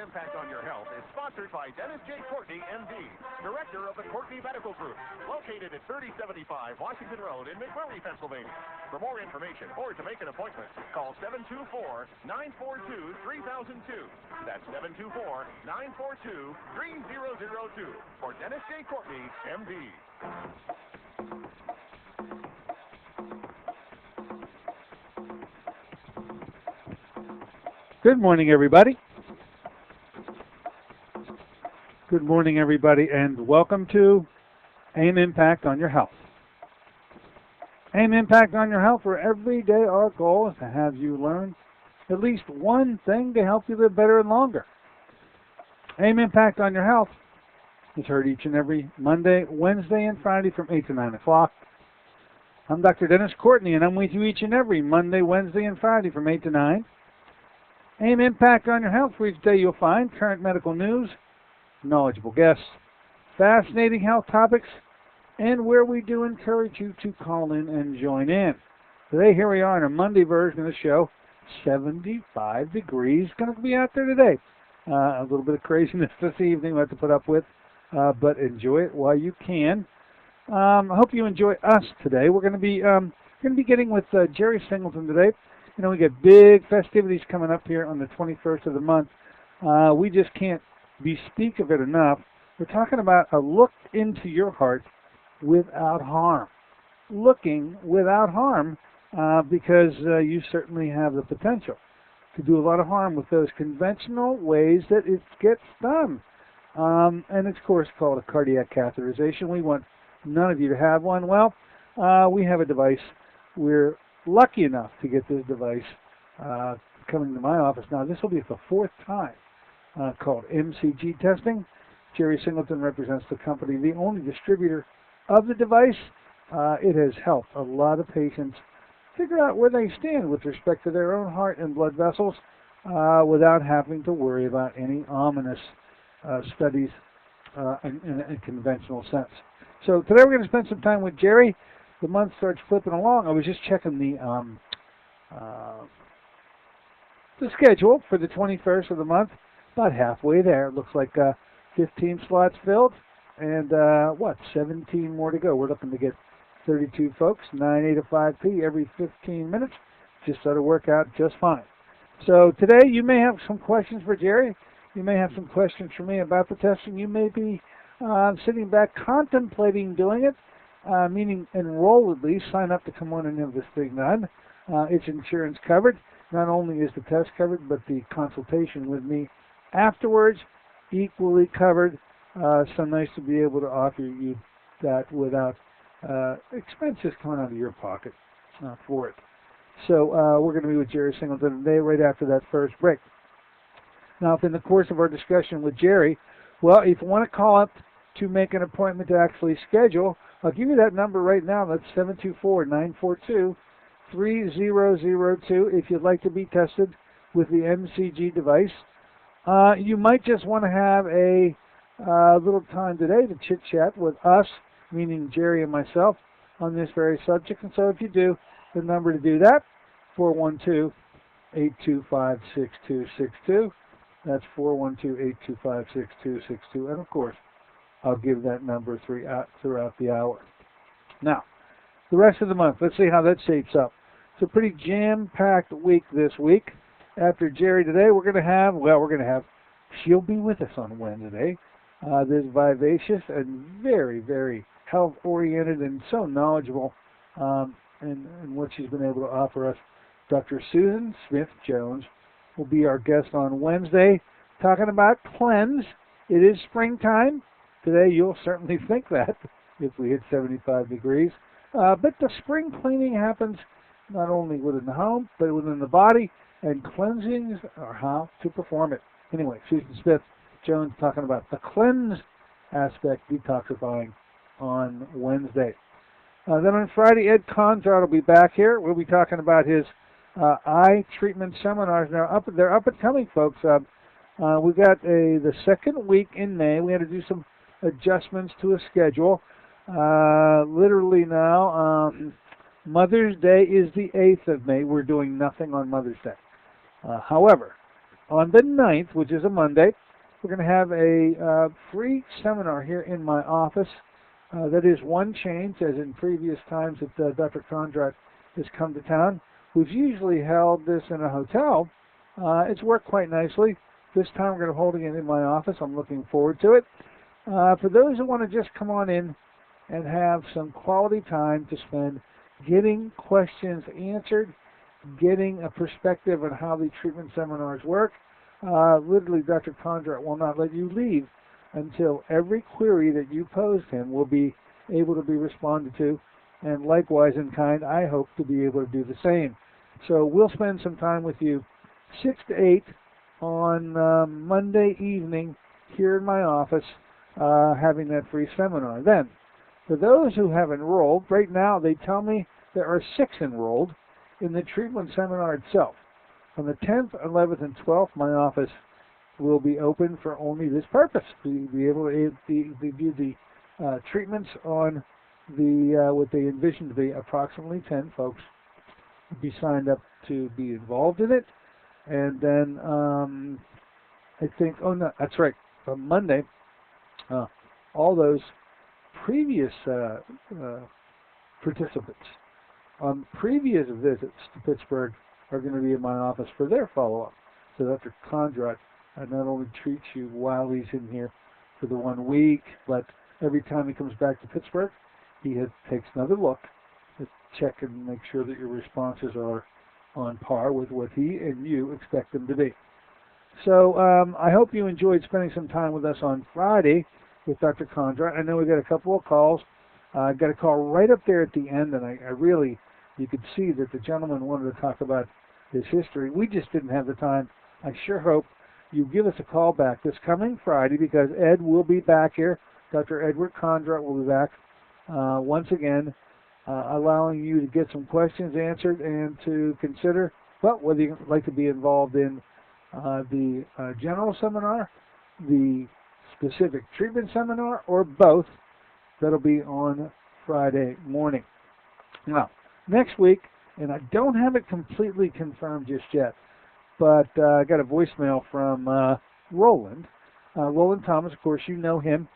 Impact on Your Health is sponsored by Dennis J. Courtney, M.D., Director of the Courtney Medical Group, located at 3075 Washington Road in McMurray, Pennsylvania. For more information or to make an appointment, call 724-942-3002. That's 724-942-3002 for Dennis J. Courtney, M.D. Good morning, everybody. Good morning, everybody, and welcome to AIM Impact on Your Health. AIM Impact on Your Health, where every day our goal is to have you learn at least one thing to help you live better and longer. AIM Impact on Your Health is heard each and every Monday, Wednesday, and Friday from 8 to 9 o'clock. I'm Dr. Dennis Courtney, and I'm with you each and every Monday, Wednesday, and Friday from 8 to 9. AIM Impact on Your Health, where each day you'll find current medical news, knowledgeable guests, fascinating health topics, and where we do encourage you to call in and join in. Today, here we are in a Monday version of the show, 75 degrees, going to be out there today. A little bit of craziness this evening we have to put up with, but enjoy it while you can. I hope you enjoy us today. We're going to be getting with Jerry Singleton today. You know, we get big festivities coming up here on the 21st of the month. We just can't bespeak of it enough. We're talking about a look into your heart without harm. Looking without harm because you certainly have the potential to do a lot of harm with those conventional ways that it gets done. And it's, of course, called a cardiac catheterization. We want none of you to have one. Well, we have a device. We're lucky enough to get this device coming to my office. Now, this will be the fourth time called MCG testing. Jerry Singleton represents the company, the only distributor of the device. It has helped a lot of patients figure out where they stand with respect to their own heart and blood vessels without having to worry about any ominous studies in a conventional sense. So today we're going to spend some time with Jerry. The month starts flipping along. I was just checking the schedule for the 21st of the month. About halfway there. It looks like 15 slots filled, and 17 more to go. We're looking to get 32 folks, 9 A to 5P every 15 minutes. Just ought to work out just fine. So today you may have some questions for Jerry. You may have some questions for me about the testing. You may be sitting back contemplating doing it. Meaning enroll at least, sign up to come on and have this thing done. It's insurance covered. Not only is the test covered, but the consultation with me afterwards equally covered. So nice to be able to offer you that without expenses coming out of your pocket for it. So we're going to be with Jerry Singleton today right after that first break. Now, if in the course of our discussion with Jerry, well, if you want to call up to make an appointment to actually schedule, I'll give you that number right now. That's 724-942-3002 if you'd like to be tested with the MCG device. You might just want to have a little time today to chit-chat with us, meaning Jerry and myself, on this very subject. And so if you do, the number to do that, 412-825-6262. That's 412-825-6262. And, of course, I'll give that number throughout the hour. Now, the rest of the month, let's see how that shapes up. It's a pretty jam-packed week this week. After Jerry today, we're going to have, she'll be with us on Wednesday. This vivacious and very, very health-oriented and so knowledgeable in what she's been able to offer us. Dr. Susan Smith-Jones will be our guest on Wednesday, talking about cleanse. It is springtime. Today, you'll certainly think that if we hit 75 degrees. But the spring cleaning happens not only within the home, but within the body, and cleansings are how to perform it. Anyway, Susan Smith-Jones talking about the cleanse aspect, detoxifying, on Wednesday. Then on Friday, Ed Conzard will be back here. We'll be talking about his eye treatment seminars. Now, they're up and coming, folks. We got the second week in May. We had to do some adjustments to a schedule. Literally now, Mother's Day is the 8th of May. We're doing nothing on Mother's Day. However, on the 9th, which is a Monday, we're going to have a free seminar here in my office. That is one change, as in previous times that Dr. Kondrat has come to town. We've usually held this in a hotel. It's worked quite nicely. This time we're going to be holding it in my office. I'm looking forward to it. For those who want to just come on in and have some quality time to spend getting questions answered, getting a perspective on how the treatment seminars work, literally Dr. Kondrat will not let you leave until every query that you posed him will be able to be responded to, and likewise in kind, I hope to be able to do the same. So we'll spend some time with you 6 to 8 on Monday evening here in my office having that free seminar. Then, for those who have enrolled, right now they tell me there are 6 enrolled in the treatment seminar itself. On the 10th, 11th, and 12th, my office will be open for only this purpose, to be able to view the treatments on the what they envision to be approximately 10 folks be signed up to be involved in it. And then I think, oh no, that's right, on Monday, all those previous participants on previous visits to Pittsburgh are going to be in my office for their follow-up. So Dr. Kondrat not only treats you while he's in here for the 1 week, but every time he comes back to Pittsburgh, he takes another look to check and make sure that your responses are on par with what he and you expect them to be. So I hope you enjoyed spending some time with us on Friday with Dr. Kondrat. I know we got a couple of calls. I got a call right up there at the end, and I really, you could see that the gentleman wanted to talk about his history. We just didn't have the time. I sure hope you give us a call back this coming Friday, because Ed will be back here. Dr. Edward Kondrat will be back once again, allowing you to get some questions answered and to consider, well, whether you'd like to be involved in the general seminar, the specific treatment seminar, or both. That'll be on Friday morning. Now, next week, and I don't have it completely confirmed just yet, but I got a voicemail from Roland. Roland Thomas, of course, you know him.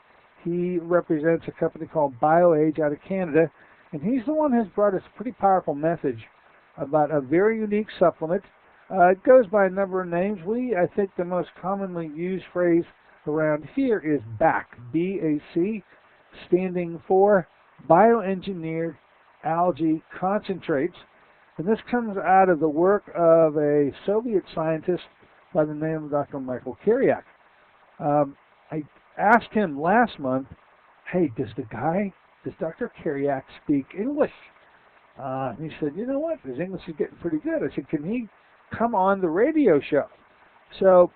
He represents a company called BioAge out of Canada, and he's the one who has brought us a pretty powerful message about a very unique supplement. It goes by a number of names. I think the most commonly used phrase around here is BAC, B-A-C, standing for Bioengineered Algae Concentrates. And this comes out of the work of a Soviet scientist by the name of Dr. Michael Kiriak. I asked him last month, hey, does Dr. Kiriak speak English? He said, you know what, his English is getting pretty good. I said, can he come on the radio show? So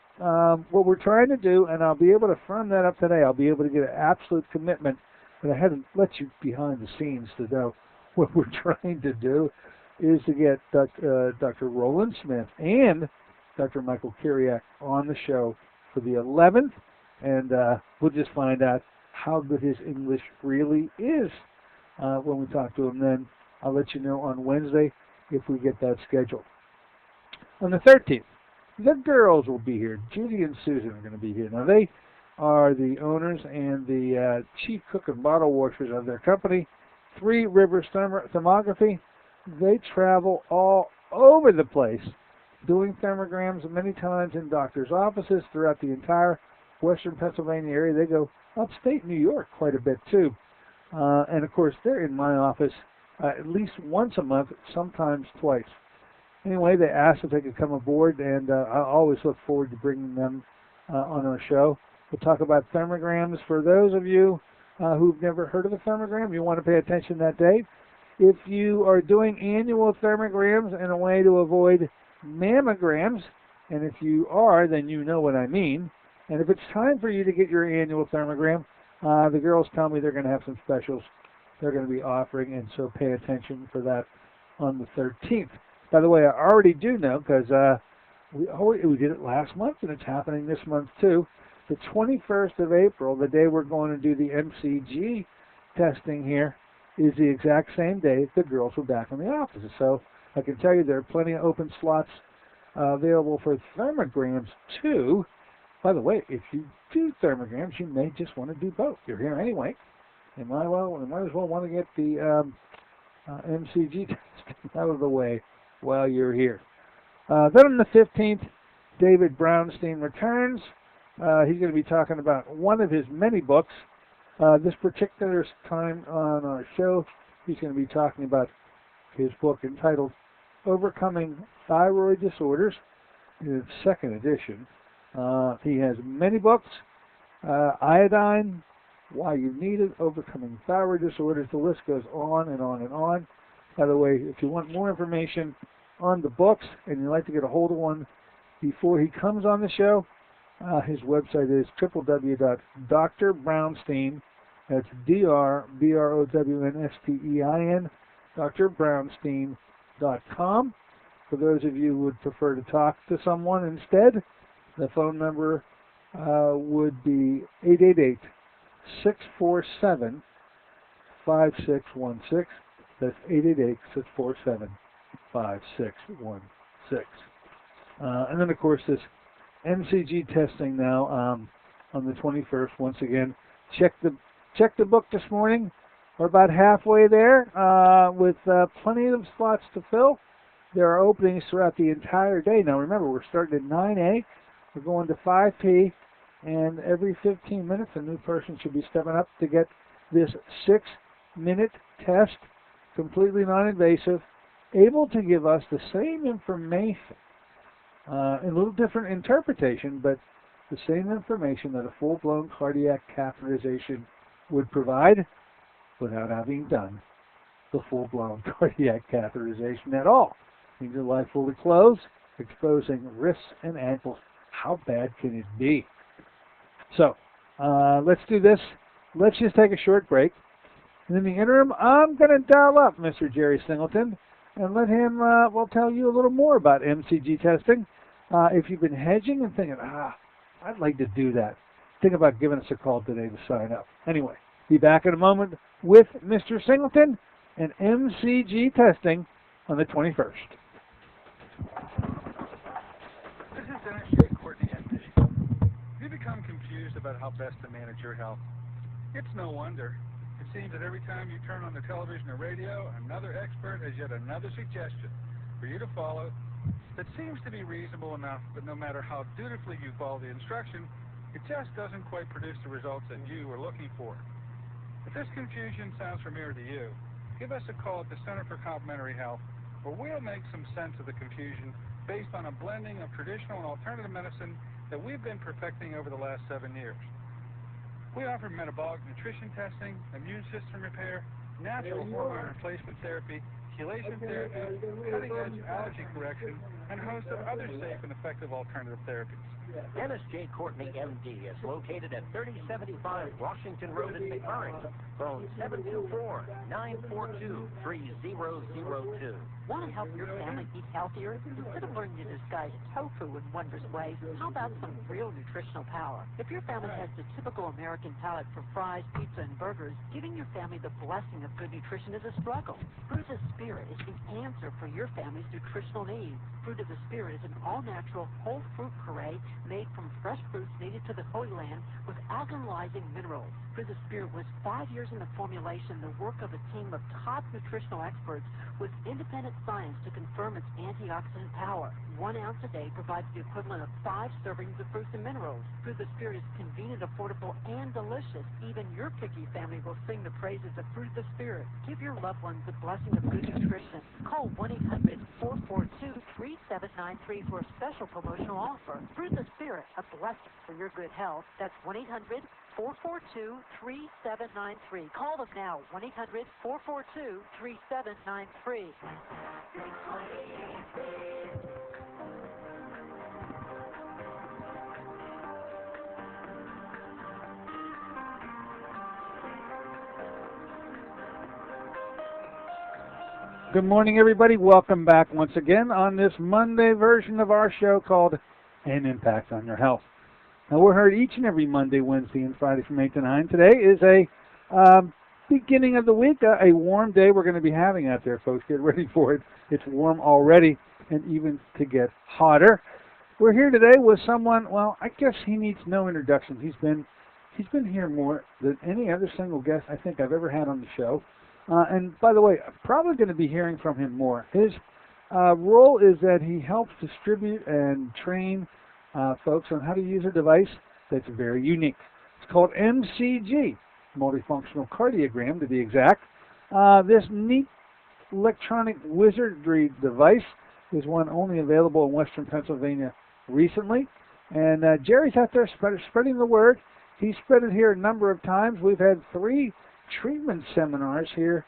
what we're trying to do, and I'll be able to firm that up today, I'll be able to get an absolute commitment, but I haven't let you behind the scenes to know what we're trying to do, is to get Dr. Roland Smith and Dr. Michael Kiriak on the show for the 11th, and we'll just find out how good his English really is when we talk to him. Then I'll let you know on Wednesday if we get that scheduled. On the 13th, the girls will be here. Judy and Susan are going to be here. Now, they are the owners and the chief cook and bottle washers of their company, Three Rivers Thermography. They travel all over the place doing thermograms many times in doctors' offices throughout the entire western Pennsylvania area. They go upstate New York quite a bit too. And of course, they're in my office at least once a month, sometimes twice. Anyway, they asked if they could come aboard, and I always look forward to bringing them on our show. We'll talk about thermograms. For those of you who've never heard of a thermogram, you want to pay attention that day. If you are doing annual thermograms in a way to avoid mammograms, and if you are, then you know what I mean. And if it's time for you to get your annual thermogram, the girls tell me they're going to have some specials they're going to be offering, and so pay attention for that on the 13th. By the way, I already do know, because we did it last month, and it's happening this month too. The 21st of April, the day we're going to do the MCG testing here, is the exact same day the girls were back in the office. So I can tell you there are plenty of open slots available for thermograms too. By the way, if you do thermograms, you may just want to do both. You're here anyway. You might as well want to get the MCG testing out of the way while you're here. Then on the 15th, David Brownstein returns. He's going to be talking about one of his many books. This particular time on our show, he's going to be talking about his book entitled Overcoming Thyroid Disorders, in its second edition. He has many books, Iodine, Why You Need It, Overcoming Thyroid Disorders. The list goes on and on and on. By the way, if you want more information on the books and you'd like to get a hold of one before he comes on the show, his website is www.drbrownstein, that's DRBROWNSTEIN, drbrownstein.com. For those of you who would prefer to talk to someone instead, the phone number would be 888-647-5616. That's 888-647-5616. And then, of course, this MCG testing now on the 21st. Once again, check the book this morning. We're about halfway there with plenty of slots to fill. There are openings throughout the entire day. Now, remember, we're starting at 9A. We're going to 5P. And every 15 minutes, a new person should be stepping up to get this 6-minute test, completely non-invasive, able to give us the same information, in a little different interpretation, but the same information that a full-blown cardiac catheterization would provide without having done the full-blown cardiac catheterization at all. Leave your life fully closed, exposing wrists and ankles. How bad can it be? So, let's do this. Let's just take a short break. And in the interim, I'm going to dial up Mr. Jerry Singleton and let him, tell you a little more about MCG testing. If you've been hedging and thinking, I'd like to do that, think about giving us a call today to sign up. Anyway, be back in a moment with Mr. Singleton and MCG testing on the 21st. This is Dennis J. Courtney, MD. Have you become confused about how best to manage your health? It's no wonder. It seems that every time you turn on the television or radio, another expert has yet another suggestion for you to follow that seems to be reasonable enough, but no matter how dutifully you follow the instruction, it just doesn't quite produce the results that you were looking for. If this confusion sounds familiar to you, give us a call at the Center for Complementary Health, where we'll make some sense of the confusion based on a blending of traditional and alternative medicine that we've been perfecting over the last 7 years. We offer metabolic nutrition testing, immune system repair, natural hormone replacement therapy, chelation therapy, cutting-edge allergy correction, and a host of other safe and effective alternative therapies. Dennis J. Courtney, MD, is located at 3075 Washington Road in McMurray. Phone 724-942-3002. Want to help your family eat healthier? Instead of learning to disguise tofu in wondrous ways, how about some real nutritional power? If your family has the typical American palate for fries, pizza, and burgers, giving your family the blessing of good nutrition is a struggle. Fruit of the Spirit is the answer for your family's nutritional needs. Fruit of the Spirit is an all-natural, whole fruit puree made from fresh fruits native to the Holy Land with alkalizing minerals. Fruit of the Spirit was 5 years in the formulation, the work of a team of top nutritional experts with independent science to confirm its antioxidant power. 1 ounce a day provides the equivalent of 5 servings of fruits and minerals. Fruit of the Spirit is convenient, affordable, and delicious. Even your picky family will sing the praises of Fruit of the Spirit. Give your loved ones the blessing of good nutrition. Call 1-800-442-3793 for a special promotional offer. Fruit of the Spirit, a blessing for your good health. That's 1-800-442-3793. Call them now, 1-800-442-3793. Good morning, everybody. Welcome back once again on this Monday version of our show called An Impact on Your Health. Now, we're heard each and every Monday, Wednesday, and Friday from 8 to 9. Today is a beginning of the week, a warm day we're going to be having out there, folks. Get ready for it. It's warm already. and even to get hotter. We're here today with someone, well, I guess he needs no introduction. He's been here more than any other single guest I think I've ever had on the show. And by the way, I'm probably going to be hearing from him more. His role is that he helps distribute and train folks on how to use a device that's very unique. It's called MCG, multifunctional cardiogram to be exact. This neat electronic wizardry device is one only available in Western Pennsylvania recently. And Jerry's out there spreading the word. He's spread it here a number of times. We've had 3 treatment seminars here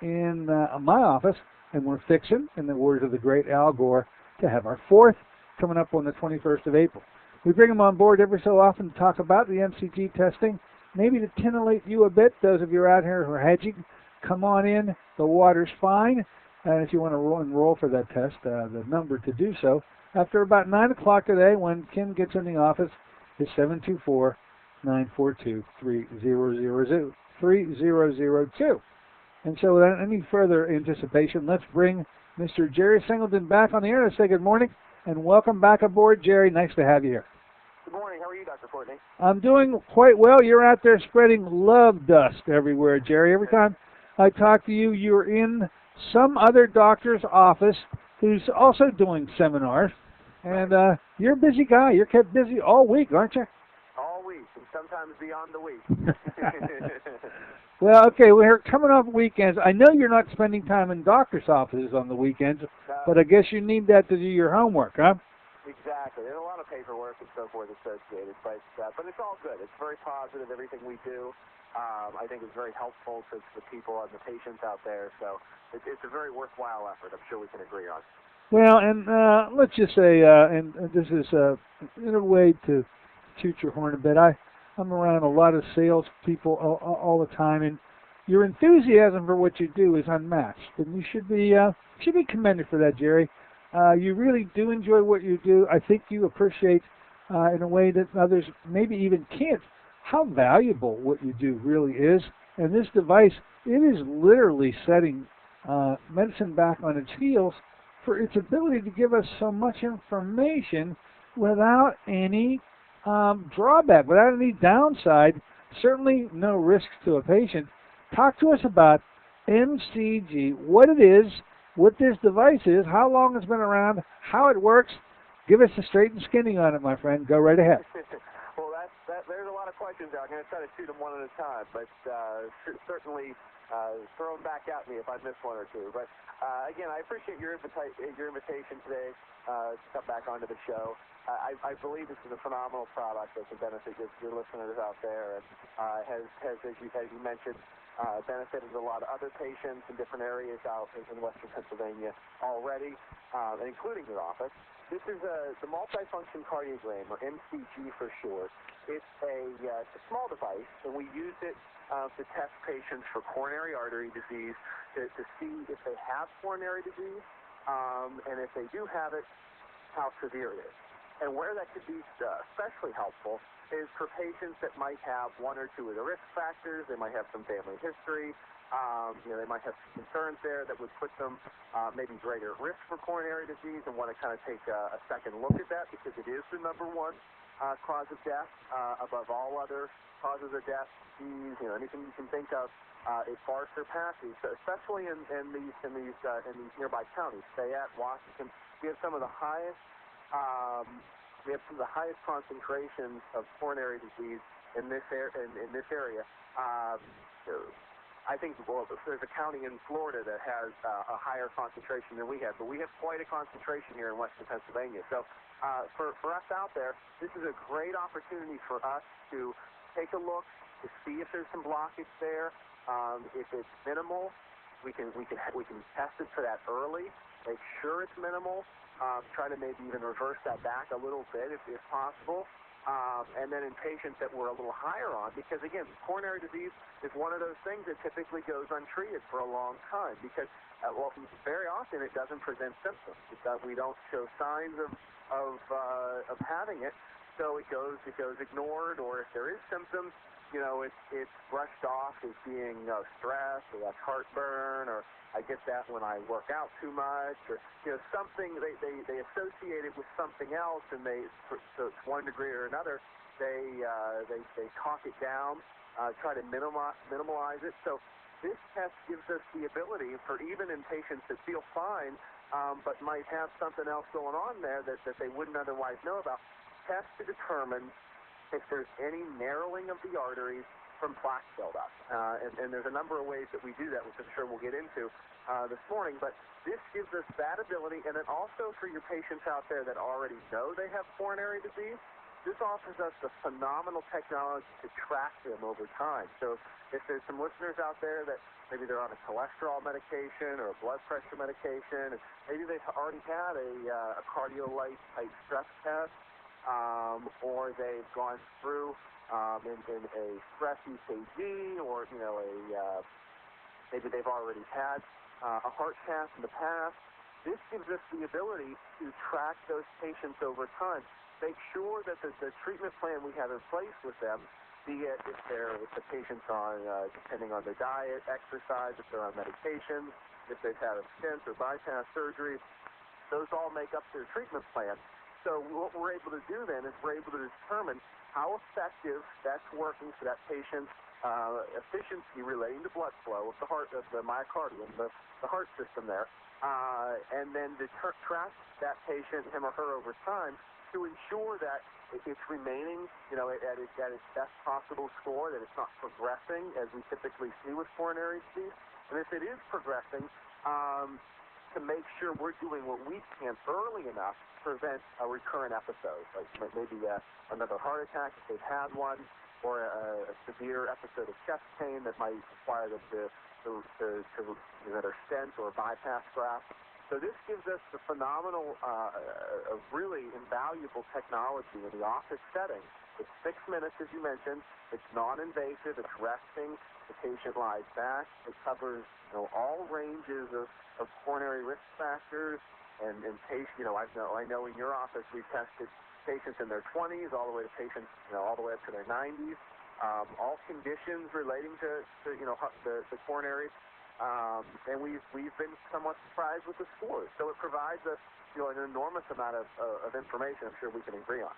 in my office, and we're fixing, in the words of the great Al Gore, to have our 4th coming up on the 21st of April. We bring him on board every so often to talk about the MCG testing, maybe to titillate you a bit. Those of you out here who are hedging, come on in. The water's fine. And if you want to enroll for that test, the number to do so, after about 9 o'clock today, when Kim gets in the office, is 724-942-3002. And so without any further anticipation, let's bring Mr. Jerry Singleton back on the air to say good morning and welcome back aboard, Jerry. Nice to have you here. Good morning. How are you, Dr. Courtney? I'm doing quite well. You're out there spreading love dust everywhere, Jerry. Every time I talk to you, you're in some other doctor's office who's also doing seminars. And you're a busy guy. You're kept busy all week, aren't you? All week, and sometimes beyond the week. Well, okay, we're coming off weekends. I know you're not spending time in doctor's offices on the weekends, but I guess you need that to do your homework, huh? Exactly. There's a lot of paperwork and so forth associated, but it's all good. It's very positive, everything we do. I think it's very helpful to the people and the patients out there, so it's a very worthwhile effort. I'm sure we can agree on. Well, and let's just say, and this is in a way to toot your horn a bit, I'm around a lot of sales people all the time, and your enthusiasm for what you do is unmatched, and you should be commended for that, Jerry. You really do enjoy what you do. I think you appreciate, in a way that others maybe even can't, how valuable what you do really is. And this device, it is literally setting medicine back on its heels for its ability to give us so much information without any drawback, without any downside, certainly no risks to a patient. Talk to us about MCG, what it is, what this device is, how long it's been around, how it works. Give us the straight and skinny on it, my friend. Go right ahead. Well, there's a lot of questions out. I'm going to try to shoot them one at a time, but certainly throw them back at me if I miss one or two. But again, I appreciate your invitation today to come back onto the show. I believe this is a phenomenal product that can benefit your listeners out there, and has as you mentioned, benefited a lot of other patients in different areas out in Western Pennsylvania already, including your office. This is the multifunction cardiogram, or MCG for short. It's a small device, and we use it to test patients for coronary artery disease to see if they have coronary disease, and if they do have it, how severe it is. And where that could be especially helpful is for patients that might have 1 or 2 of the risk factors. They might have some family history. They might have some concerns there that would put them maybe greater risk for coronary disease, and want to kind of take a second look at that, because it is the #1 cause of death above all other causes of death. Disease, anything you can think of, it far surpasses, especially in these nearby counties. Fayette, Washington, we have some of the highest. We have some of the highest concentrations of coronary disease in this area. I think there's a county in Florida that has a higher concentration than we have, but we have quite a concentration here in Western Pennsylvania. So for us out there, this is a great opportunity for us to take a look to see if there's some blockage there. If it's minimal, we can test it for that early. Make sure it's minimal. Try to maybe even reverse that back a little bit if possible. And then in patients that we're a little higher on, because again, coronary disease is one of those things that typically goes untreated for a long time, because very often it doesn't present symptoms. We don't show signs of having it, so it goes ignored, or if there is symptoms, it's brushed off as being stress, or that's heartburn, or I get that when I work out too much, or something they associate it with something else, and so to one degree or another they talk it down, try to minimize it. So this test gives us the ability for even in patients that feel fine, but might have something else going on there that they wouldn't otherwise know about, test to determine if there's any narrowing of the arteries from plaque buildup. And there's a number of ways that we do that, which I'm sure we'll get into this morning. But this gives us that ability, and then also for your patients out there that already know they have coronary disease, this offers us the phenomenal technology to track them over time. So if there's some listeners out there that maybe they're on a cholesterol medication or a blood pressure medication, and maybe they've already had a cardiolite type stress test, or they've gone through in a stress ECG, or maybe they've already had a heart cath in the past. This gives us the ability to track those patients over time, make sure that the treatment plan we have in place with them, be it if the patient's on, depending on their diet, exercise, if they're on medication, if they've had a stent or bypass surgery, those all make up their treatment plan. So what we're able to do then is we're able to determine how effective that's working for that patient's efficiency relating to blood flow of the heart, of the myocardium, the heart system there, and then to track that patient, him or her, over time to ensure that it's remaining, at its best possible score, that it's not progressing as we typically see with coronary disease. And if it is progressing, to make sure we're doing what we can early enough to prevent a recurrent episode, like maybe another heart attack if they've had one, or a severe episode of chest pain that might require them to either stent or bypass graft. So this gives us the phenomenal, really invaluable technology in the office setting. It's 6 minutes, as you mentioned. It's non-invasive. It's resting. The patient lies back. It covers all ranges of coronary risk factors. And patients, I know in your office we've tested patients in their 20s all the way to patients, all the way up to their 90s. All conditions relating to the coronaries. And we've been somewhat surprised with the scores. So it provides us an enormous amount of information I'm sure we can agree on.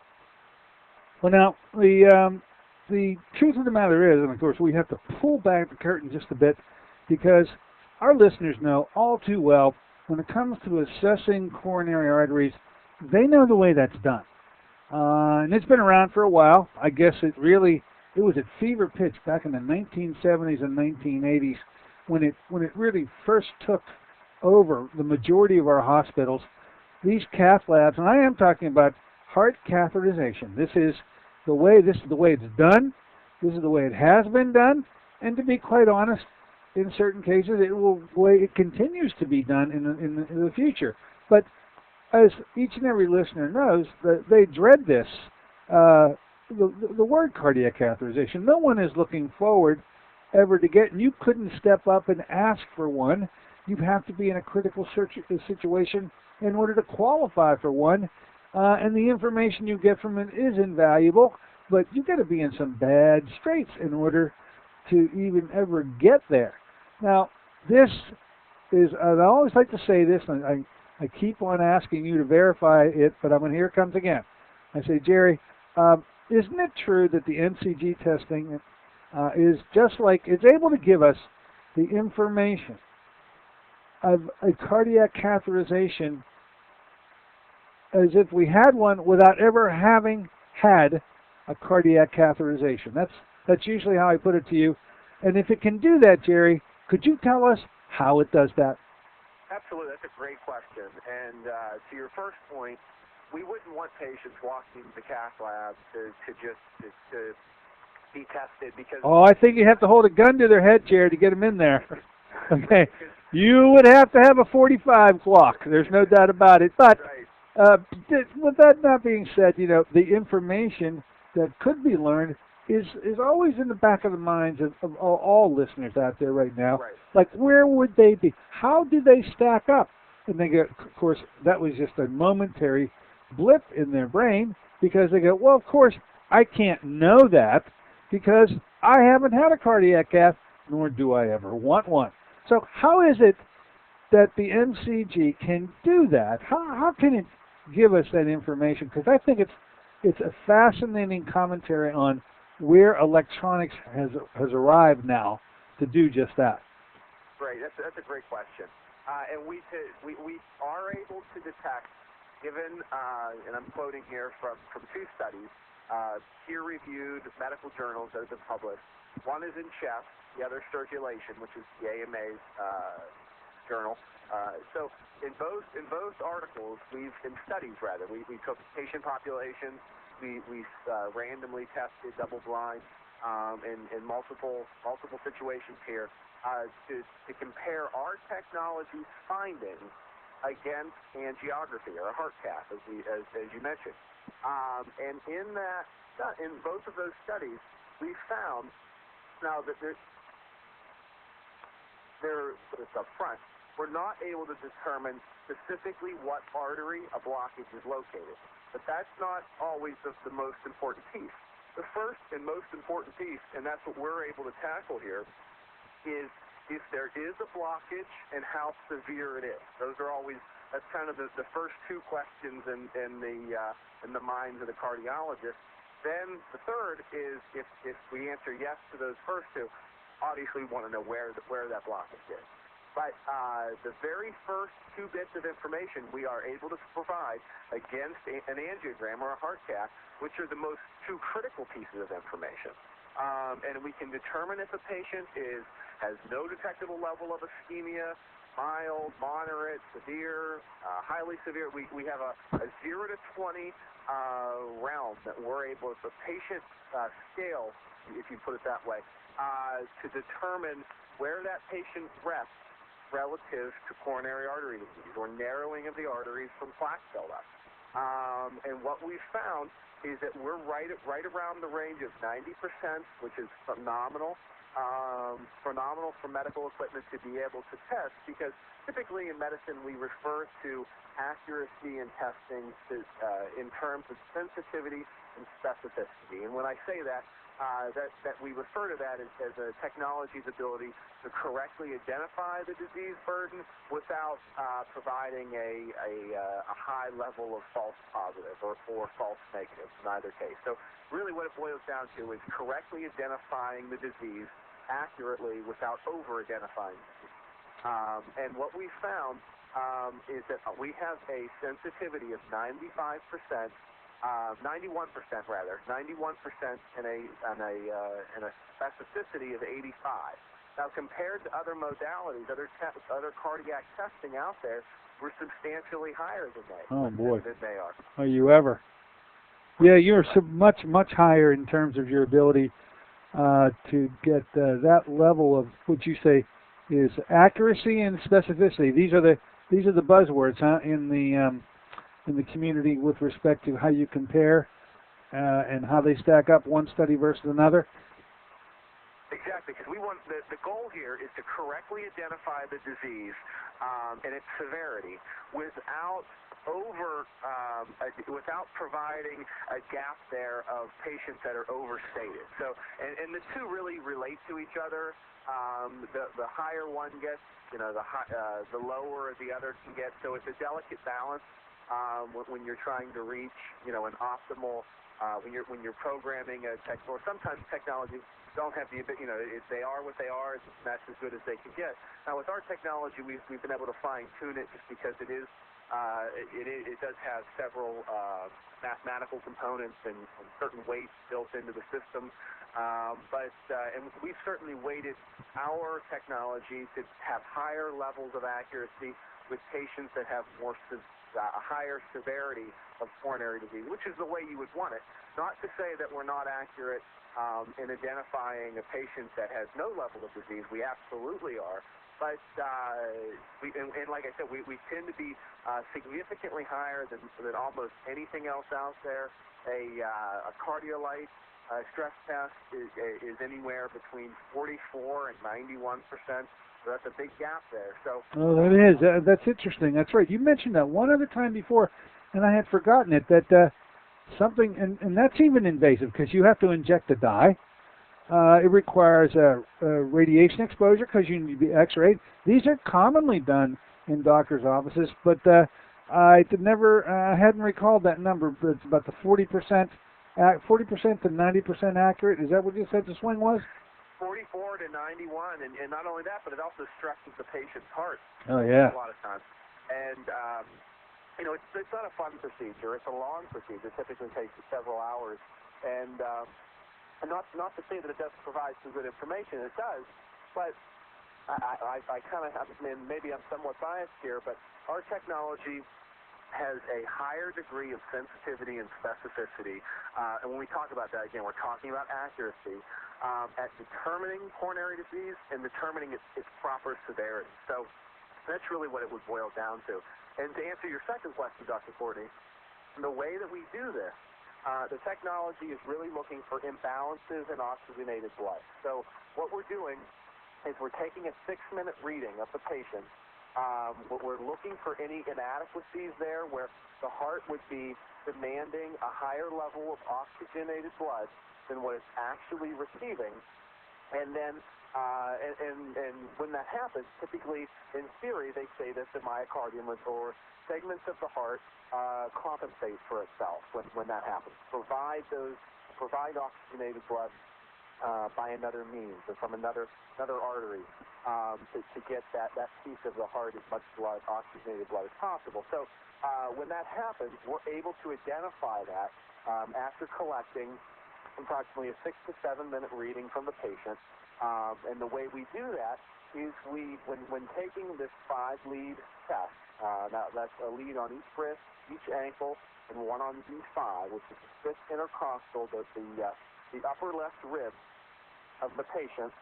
Well, now, the truth of the matter is, and of course we have to pull back the curtain just a bit, because our listeners know all too well when it comes to assessing coronary arteries, they know the way that's done. And it's been around for a while. I guess it was at fever pitch back in the 1970s and 1980s when it really first took over the majority of our hospitals. These cath labs, and I am talking about heart catheterization. This is the way it's done. This is the way it has been done. And to be quite honest, in certain cases, it continues to be done in the future. But as each and every listener knows, they dread this. The word cardiac catheterization. No one is looking forward ever to get, and you couldn't step up and ask for one. You have to be in a critical situation in order to qualify for one, and the information you get from it is invaluable, but you've got to be in some bad straits in order to even ever get there. Now, this is, I always like to say this, and I keep on asking you to verify it, but here it comes again. I say, Jerry, isn't it true that the MCG testing is just like, it's able to give us the information of a cardiac catheterization as if we had one without ever having had a cardiac catheterization? That's usually how I put it to you. And if it can do that, Jerry, could you tell us how it does that? Absolutely, that's a great question. And to your first point, we wouldn't want patients walking into the cath lab to be tested because... Oh, I think you have to hold a gun to their head, Jerry, to get them in there. Okay. You would have to have a 45 clock. There's no doubt about it. But with that not being said, the information that could be learned is always in the back of the minds of all listeners out there right now. Right. Like, where would they be? How do they stack up? And they get, of course, that was just a momentary blip in their brain. because they go, well, of course, I can't know that because I haven't had a cardiac cath, nor do I ever want one. So how is it that the MCG can do that? How can it give us that information? Because I think it's a fascinating commentary on where electronics has arrived now to do just that. Great, that's a great question. And we are able to detect, given, and I'm quoting here from two studies, peer-reviewed medical journals that have been published. One is in Chest, the other Circulation, which is the AMA's journal. So in both articles, in studies rather, we took patient populations, we randomly tested double-blind in multiple situations here to compare our technology's findings against angiography or a heart cath, as you mentioned. And in both of those studies, we found now that it's up front. We're not able to determine specifically what artery a blockage is located, but that's not always the most important piece. The first and most important piece, and that's what we're able to tackle here, is if there is a blockage and how severe it is. That's kind of the first two questions in the minds of the cardiologist. Then the third is if we answer yes to those first two, obviously we want to know where that blockage is. But the very first two bits of information we are able to provide against an angiogram or a heart cath, which are the two critical pieces of information. And we can determine if a patient has no detectable level of ischemia, mild, moderate, severe, highly severe. We have a 0 to 20 realm that we're able, if a patient scale, if you put it that way, to determine where that patient rests relative to coronary artery disease or narrowing of the arteries from plaque buildup. And what we've found is that we're right around the range of 90%, which is phenomenal. Phenomenal for medical equipment to be able to test, because typically in medicine we refer to accuracy in testing in terms of sensitivity and specificity. And when I say that we refer to that as a technology's ability to correctly identify the disease burden without providing a high level of false positive or false negative in either case. So really what it boils down to is correctly identifying the disease accurately without over-identifying the disease. And what we found is that we have a sensitivity of 91% rather, 91% and a specificity of 85. Now, compared to other modalities, other cardiac testing out there, we're substantially higher than they are. Are you ever? Yeah, you're much higher in terms of your ability to get that level of what you say is accuracy and specificity. These are the buzzwords, huh, in the community with respect to how you compare and how they stack up one study versus another. Exactly, because we want the goal here is to correctly identify the disease and its severity without without providing a gap there of patients that are overstated. So, and the two really relate to each other. The higher one gets, the lower the other can get. So it's a delicate balance when you're trying to reach, an optimal. When you're programming a tech, or sometimes technologies don't have the, they are what they are. That's as good as they can get. Now with our technology, we've been able to fine tune it just because it does have several mathematical components and certain weights built into the system. And we've certainly weighted our technology to have higher levels of accuracy with patients that have a higher severity of coronary disease, which is the way you would want it. Not to say that we're not accurate in identifying a patient that has no level of disease. We absolutely are. But, and like I said, we tend to be significantly higher than almost anything else out there. A cardiolite stress test is anywhere between 44 and 91%. So that's a big gap there. So. Oh, that is. That's interesting. That's right. You mentioned that one other time before, and I had forgotten it, that something, and that's even invasive because you have to inject a dye. It requires a radiation exposure because you need to be X-rayed. These are commonly done in doctors' offices, but I hadn't recalled that number. But it's about the 40% to 90% accurate. Is that what you said the swing was? 44 to 91, and not only that, but it also stresses the patient's heart. Oh yeah. A lot of times, and it's not a fun procedure. It's a long procedure. It typically takes several hours, and not to say that it doesn't provide some good information. It does, but I kind of have, and maybe I'm somewhat biased here, but our technology has a higher degree of sensitivity and specificity. And when we talk about that, again, we're talking about accuracy at determining coronary disease and determining its proper severity. So that's really what it would boil down to. And to answer your second question, Dr. Courtney, the way that we do this, the technology is really looking for imbalances in oxygenated blood. So what we're doing is we're taking a 6-minute reading of the patient. We're looking for any inadequacies there where the heart would be demanding a higher level of oxygenated blood than what it's actually receiving. And then, and when that happens, typically, in theory, they say that the myocardium or segments of the heart compensate for itself when that happens. Provide oxygenated blood by another means or from another artery to get that piece of the heart as much oxygenated blood as possible. So when that happens, we're able to identify that after collecting approximately a 6 to 7 minute reading from the patient. And the way we do that is when taking this 5-lead test, now that's a lead on each wrist, each ankle, and one on each thigh, which is the fifth intercostal, the upper left rib of the patient.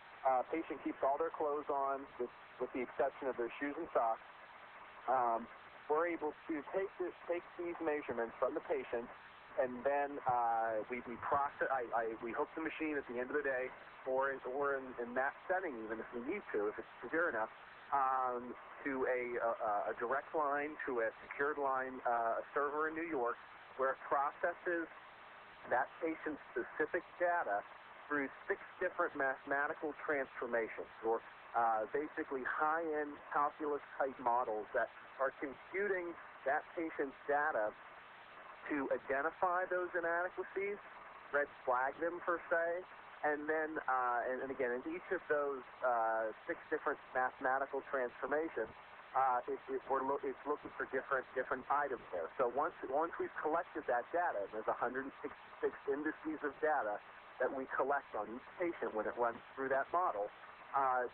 Patient keeps all their clothes on with the exception of their shoes and socks. We're able to take these measurements from the patient, and then we process. We hook the machine at the end of the day, or in that setting, even if we need to, if it's severe enough, to a direct line to a secured line, a server in New York, where it processes that patient's specific data through 6 different mathematical transformations, or basically high-end calculus-type models that are computing that patient's data to identify those inadequacies, red flag them per se, and then, and again, in each of those 6 different mathematical transformations, it's looking for different items there. So once we've collected that data, and there's 166 indices of data that we collect on each patient when it runs through that model,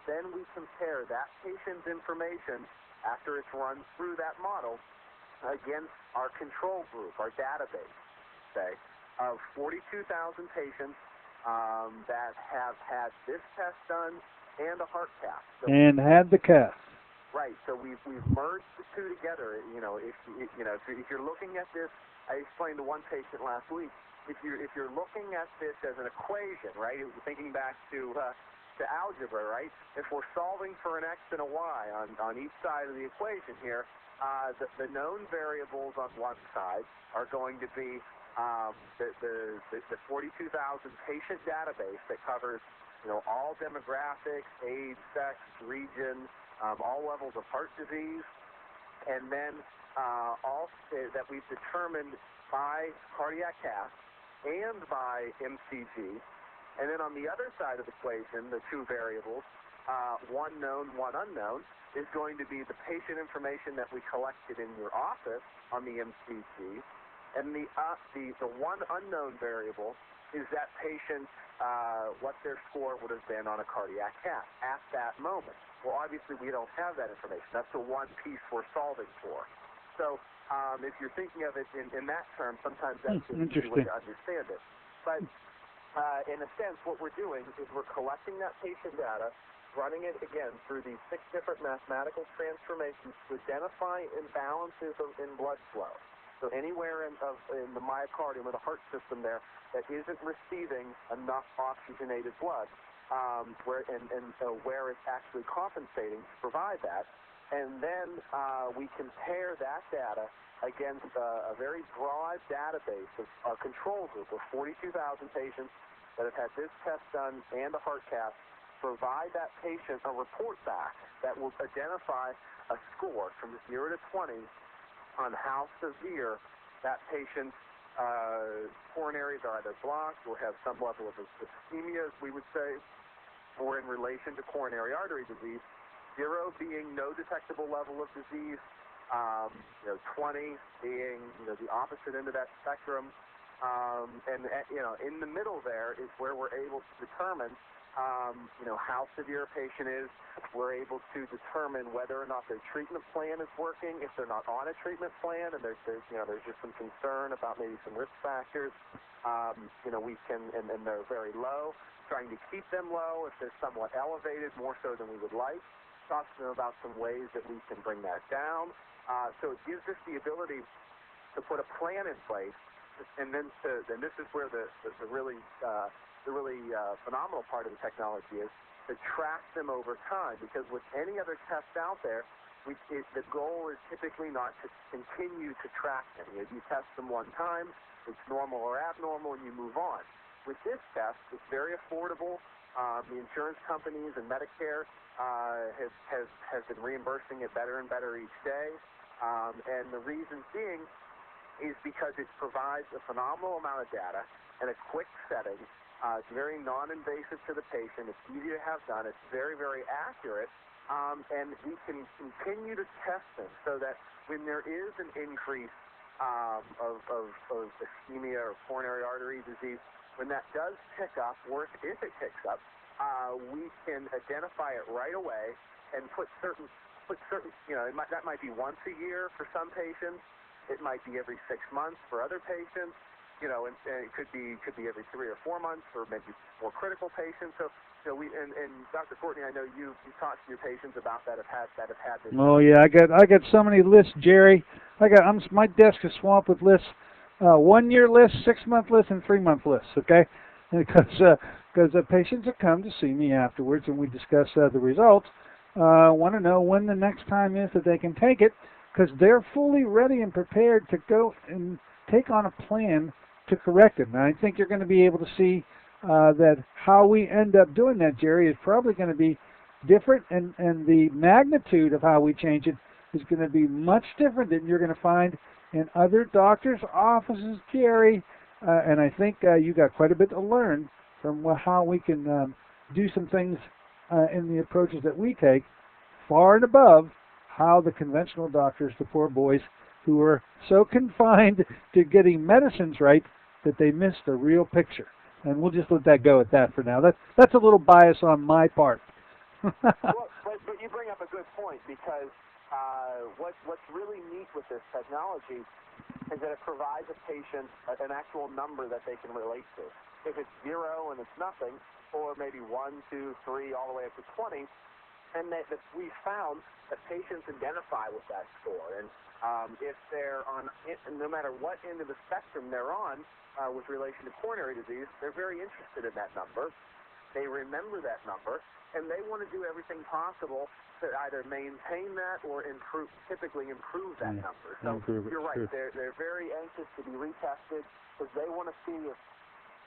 then we compare that patient's information after it's run through that model against our control group, our database, say, of 42,000 patients that have had this test done and a heart cath. So and had the cath. Right. So we've merged the two together. If you're looking at this, I explained to one patient last week. If you're looking at this as an equation, right? Thinking back to algebra, right? If we're solving for an x and a y on each side of the equation here, the known variables on one side are going to be the 42,000 patient database that covers all demographics, age, sex, region, all levels of heart disease, and then all that we've determined by cardiac cath and by MCG. And then on the other side of the equation, the 2 variables, one known, one unknown, is going to be the patient information that we collected in your office on the MCG. And the one unknown variable is that patient, what their score would have been on a cardiac cath at that moment. Well, obviously, we don't have that information. That's the one piece we're solving for. So if you're thinking of it in that term, sometimes that's an easy way to understand it. But in a sense, what we're doing is we're collecting that patient data, running it, again, through these 6 different mathematical transformations to identify imbalances in blood flow. So anywhere in the myocardium or the heart system there that isn't receiving enough oxygenated blood, where it's actually compensating to provide that, and then we compare that data against a very broad database of a control group of 42,000 patients that have had this test done and a heart cath, provide that patient a report back that will identify a score from 0 to 20 on how severe that patient's coronaries are either blocked or have some level of ischemia, as we would say, or in relation to coronary artery disease. 0 being no detectable level of disease, 20 being the opposite end of that spectrum, and in the middle there is where we're able to determine how severe a patient is. We're able to determine whether or not their treatment plan is working. If they're not on a treatment plan and there's just some concern about maybe some risk factors, we can, and they're very low, trying to keep them low. If they're somewhat elevated, more so than we would like, talk to them about some ways that we can bring that down. So it gives us the ability to put a plan in place, and then this is where the really phenomenal part of the technology is, to track them over time. Because with any other test out there, the goal is typically not to continue to track them. You test them one time, it's normal or abnormal, and you move on. With this test, it's very affordable. The insurance companies and Medicare has been reimbursing it better and better each day. And the reason being is because it provides a phenomenal amount of data in a quick setting. It's very non-invasive to the patient. It's easy to have done. It's very, very accurate. And we can continue to test them so that when there is an increase of ischemia or coronary artery disease, when that does pick up, or if it picks up, we can identify it right away and put certain that might be once a year for some patients. It might be every 6 months for other patients. And it could be every 3 or 4 months for maybe more critical patients. So, and Dr. Courtney, I know you've talked to your patients about that have had this. Oh yeah, I got so many lists, Jerry. My desk is swamped with lists, 1 year lists, 6 month lists, and 3 month lists. Okay, because patients that come to see me afterwards and we discuss the results, want to know when the next time is that they can take it, because they're fully ready and prepared to go and take on a plan to correct it. And I think you're going to be able to see that how we end up doing that, Jerry, is probably going to be different, and the magnitude of how we change it is going to be much different than you're going to find in other doctors' offices, Jerry. And I think you got quite a bit to learn from how we can do some things in the approaches that we take, far and above how the conventional doctors, the poor boys, who are so confined to getting medicines right that they miss the real picture. And we'll just let that go at that for now. That's a little bias on my part. Well, but you bring up a good point, because what's really neat with this technology is that it provides a patient an actual number that they can relate to. If it's 0 and it's nothing, or maybe 1, 2, 3, all the way up to 20, and that we found that patients identify with that score. And if they're on, no matter what end of the spectrum they're on with relation to coronary disease, they're very interested in that number. They remember that number, and they want to do everything possible to either maintain that or typically improve that number. So you're right. Sure. They're very anxious to be retested because they want to see if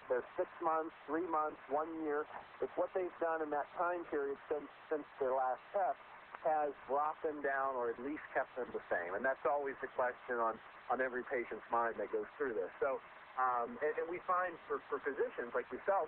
they're 6 months, 3 months, 1 year, if what they've done in that time period since their last test has brought them down or at least kept them the same. And that's always the question on every patient's mind that goes through this. So, and we find for physicians like yourself,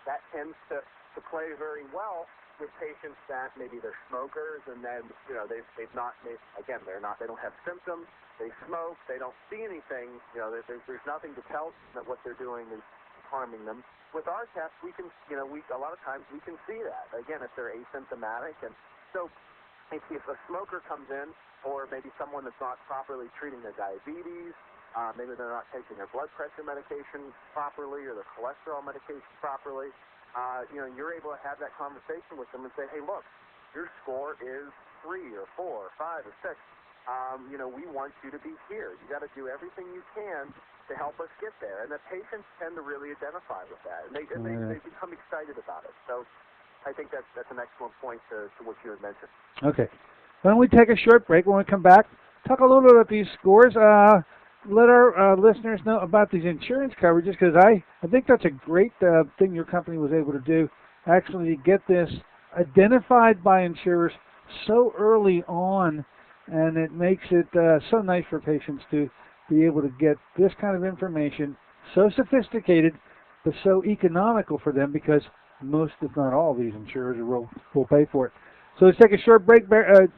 that tends to play very well with patients that maybe they're smokers, and then they don't have symptoms, they smoke, they don't see anything, there's nothing to tell them that what they're doing is harming them. With our tests, we can, a lot of times we can see that, again, if they're asymptomatic. And so if a smoker comes in, or maybe someone that's not properly treating their diabetes, maybe they're not taking their blood pressure medication properly or their cholesterol medication properly, you're able to have that conversation with them and say, hey, look, your score is 3 or 4 or 5 or 6. We want you to be here. You got to do everything you can to help us get there. And the patients tend to really identify with that, and they become excited about it. So I think that's an excellent point to what you had mentioned. Okay. Why don't we take a short break? When we come back, talk a little bit about these scores. Let our listeners know about these insurance coverages, because I think that's a great thing your company was able to do, actually get this identified by insurers so early on, and it makes it so nice for patients to be able to get this kind of information, so sophisticated but so economical for them, because most, if not all, of these insurers will pay for it. So let's take a short break.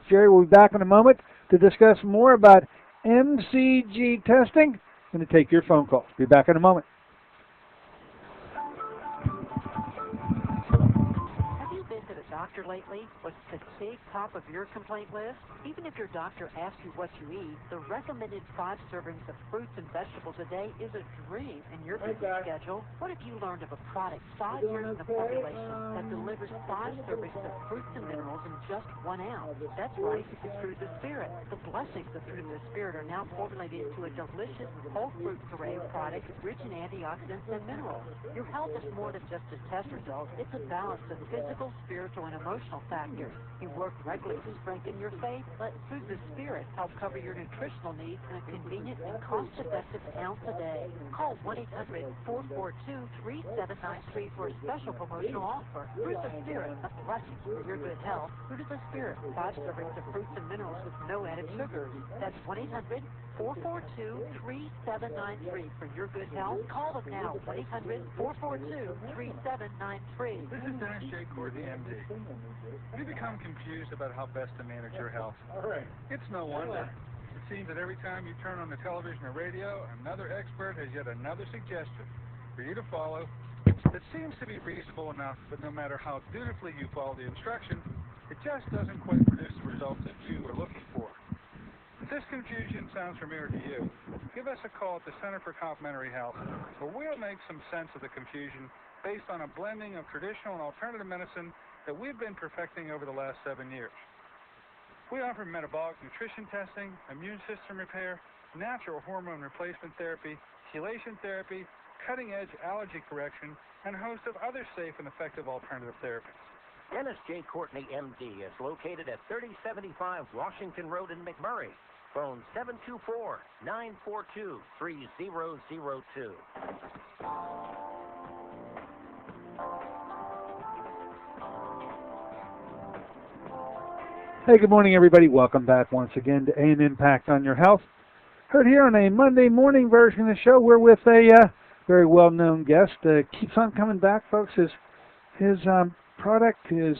Jerry will be back in a moment to discuss more about MCG testing and to take your phone calls. Be back in a moment. Have you been to the doctor lately? Was fatigue top of your complaint list? Even if your doctor asks you what you eat, the recommended 5 servings of fruits and vegetables a day is a dream in your busy schedule. What if you learned of a product 5 years in the formulation that delivers 5 servings of fruits and minerals in just 1 ounce? That's right, it's Fruit of the Spirit. The blessings of Fruit of the Spirit are now formulated into a delicious whole fruit puree product rich in antioxidants and minerals. Your health is more than just a test result. It's a balance of physical, spiritual, and emotional factors. You work regularly to strengthen your faith. Let Fruit of the Spirit help cover your nutritional needs in a convenient and cost-effective ounce a day. Call 1-800-442-3793 for a special promotional offer. Fruit of the Spirit, a blessing for your good health. Fruit of the Spirit, 5 servings of fruits and minerals with no added sugars. That's 1-800-442-3793 for your good health. Call them now, 1-800-442-3793. This is Dennis J. Courtney, MD. Have you become confused about how best to manage your health? It's no wonder. It seems that every time you turn on the television or radio, another expert has yet another suggestion for you to follow that seems to be reasonable enough, but no matter how dutifully you follow the instruction, it just doesn't quite produce the results that you are looking for. If this confusion sounds familiar to you, give us a call at the Center for Complementary Health, where we'll make some sense of the confusion based on a blending of traditional and alternative medicine that we've been perfecting over the last 7 years. We offer metabolic nutrition testing, immune system repair, natural hormone replacement therapy, chelation therapy, cutting-edge allergy correction, and a host of other safe and effective alternative therapies. Dennis J. Courtney, MD, is located at 3075 Washington Road in McMurray. Phone 724-942-3002. Hey, good morning, everybody. Welcome back once again to A&M Impact on Your Health. Heard here on a Monday morning version of the show. We're with a very well-known guest. Keeps on coming back, folks. His product, his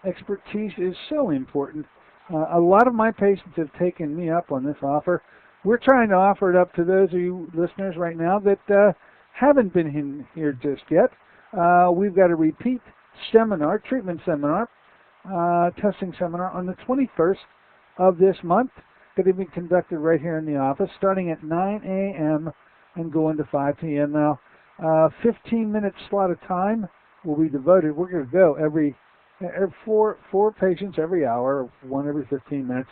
expertise is so important. A lot of my patients have taken me up on this offer. We're trying to offer it up to those of you listeners right now that haven't been in here just yet. We've got a repeat seminar, treatment seminar, testing seminar on the 21st of this month. Going to be conducted right here in the office, starting at 9 a.m. and going to 5 p.m. Now, 15-minute slot of time will be devoted. We're going to go every four patients every hour, one every 15 minutes.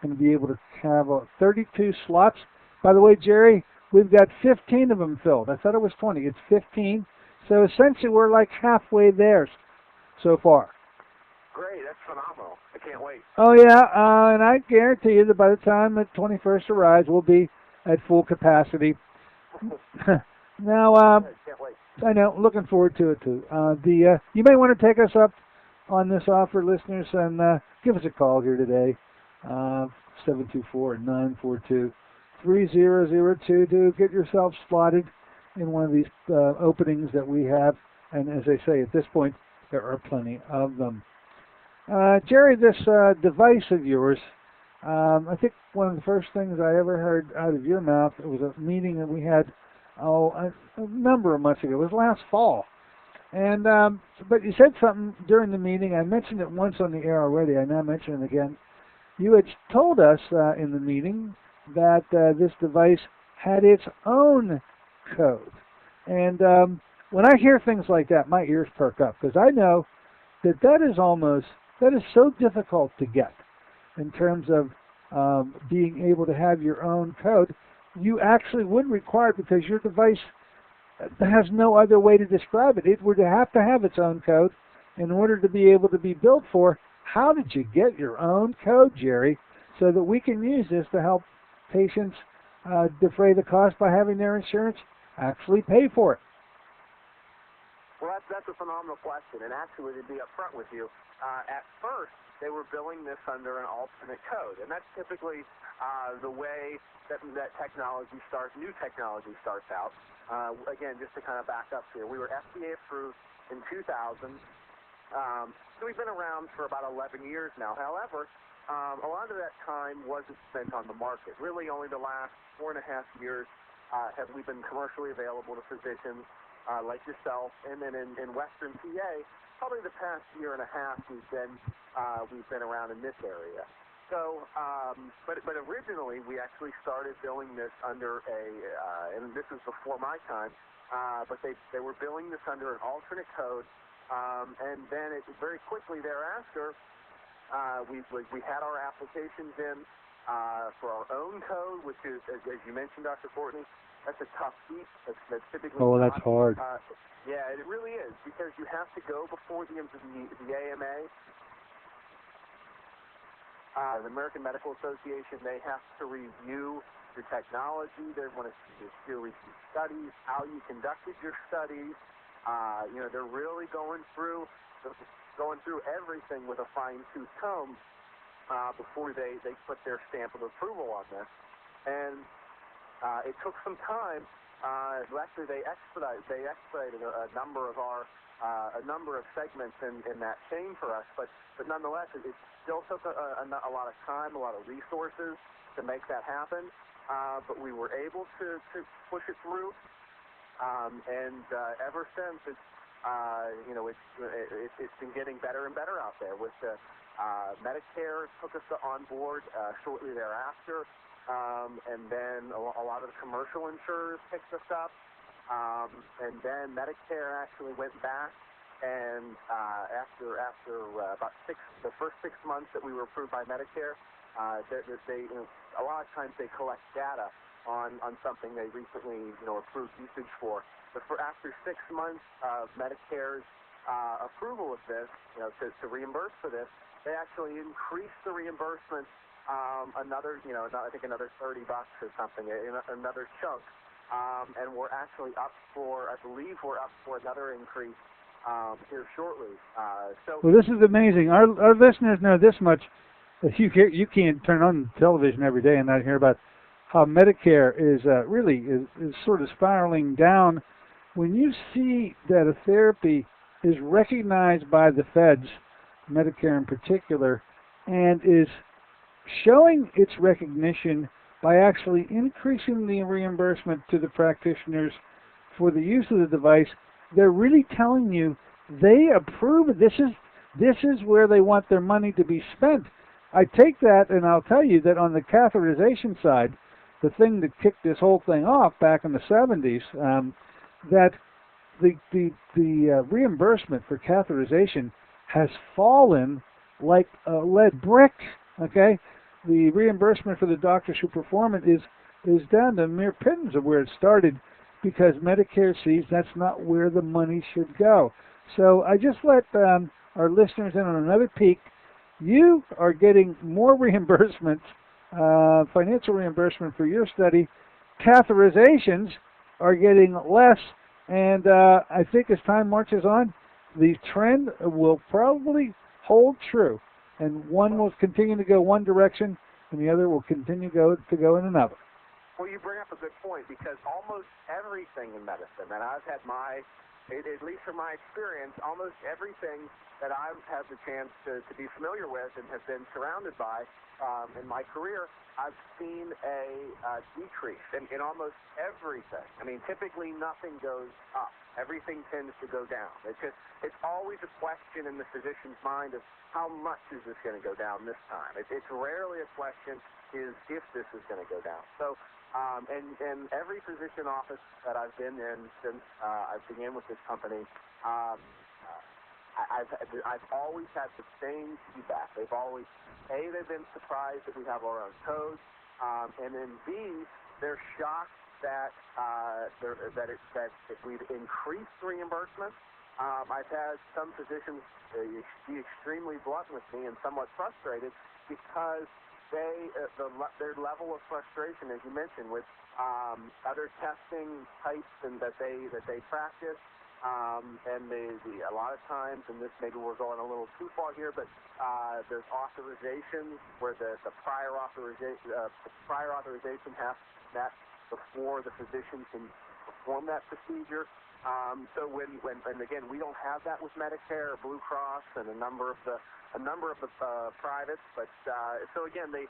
Going to be able to have 32 slots. By the way, Jerry, we've got 15 of them filled. I thought it was 20. It's 15. So essentially, we're like halfway there so far. Great, that's phenomenal. I can't wait. Oh, yeah, and I guarantee you that by the time the 21st arrives, we'll be at full capacity. Now, Can't wait. I know, looking forward to it, too. You may want to take us up on this offer, listeners, and give us a call here today, 724-942-3002 to get yourself slotted in one of these openings that we have. And as I say, at this point, there are plenty of them. Jerry, this device of yours, I think one of the first things I ever heard out of your mouth, it was a meeting that we had a number of months ago. It was last fall. And but you said something during the meeting. I mentioned it once on the air already. I now mention it again. You had told us in the meeting that this device had its own code. And when I hear things like that, my ears perk up, because I know that is so difficult to get in terms of being able to have your own code. You actually would require it because your device has no other way to describe it. It would have to have its own code in order to be able to be billed for How did you get your own code, Jerry, so that we can use this to help patients defray the cost by having their insurance actually pay for it? Well, that's a phenomenal question, and actually, to be upfront with you, at first they were billing this under an alternate code, and that's typically the way that new technology starts out. Again, just to kind of back up here, we were FDA approved in 2000, so we've been around for about 11 years now. However, a lot of that time wasn't spent on the market. Really, only the last 4.5 years have we been commercially available to physicians like yourself, and then in Western PA, probably the past year and a half we've been around in this area. So, but originally we actually started billing this under and this was before my time, but they were billing this under an alternate code, and then very quickly thereafter, we had our applications in for our own code, which is, as you mentioned, Dr. Courtney, that's a tough feat. That's typically that's hard. Yeah, it really is, because you have to go before the AMA, the American Medical Association. They have to review your technology. They want to see your studies, how you conducted your studies. They're really going through everything with a fine-tooth comb before they put their stamp of approval on this. And it took some time. Actually, they expedited a number of segments in that chain for us. But nonetheless, it still took a lot of time, a lot of resources to make that happen. But we were able to push it through. And ever since, it's been getting better and better out there. With the Medicare took us on board shortly thereafter. And then a lot of the commercial insurers picked us up, and then Medicare actually went back, and after about the first 6 months that we were approved by Medicare, a lot of times they collect data on something they recently approved usage for. But after 6 months of Medicare's approval of this, to reimburse for this, they actually increased the reimbursement. I think another $30 or something, another chunk, and we're actually up for, I believe we're up for another increase here shortly. Well, this is amazing. Our listeners know this much. You can't turn on television every day and not hear about how Medicare is really sort of spiraling down. When you see that a therapy is recognized by the feds, Medicare in particular, and is showing its recognition by actually increasing the reimbursement to the practitioners for the use of the device, they're really telling you they approve it. This is where they want their money to be spent. I take that, and I'll tell you that on the catheterization side, the thing that kicked this whole thing off back in the 70s, that the reimbursement for catheterization has fallen like a lead brick. Okay, the reimbursement for the doctors who perform it is down to mere pittance of where it started, because Medicare sees that's not where the money should go. So I just let our listeners in on another peek. You are getting more reimbursements, financial reimbursement for your study. Catheterizations are getting less, and I think as time marches on, the trend will probably hold true. And one will continue to go one direction, and the other will continue to go in another. Well, you bring up a good point, because almost everything in medicine, and I've had at least from my experience, almost everything that I've had the chance to be familiar with and have been surrounded by in my career, I've seen a decrease in almost everything. I mean, typically nothing goes up. Everything tends to go down. It's always a question in the physician's mind of how much is this going to go down this time. It's rarely a question is if this is going to go down. So, and every physician office that I've been in since I began with this company, I've always had the same feedback. They've always, A, they've been surprised that we have our own codes, and then B, they're shocked that if we've increased reimbursement, I've had some physicians be extremely blunt with me and somewhat frustrated because their level of frustration, as you mentioned, with other testing types and that they practice, and a lot of times, and this maybe we're going a little too far here, but there's authorizations where the prior authorization has to be met before the physician can perform that procedure. So and again, we don't have that with Medicare or Blue Cross and a number of the privates, but so again, they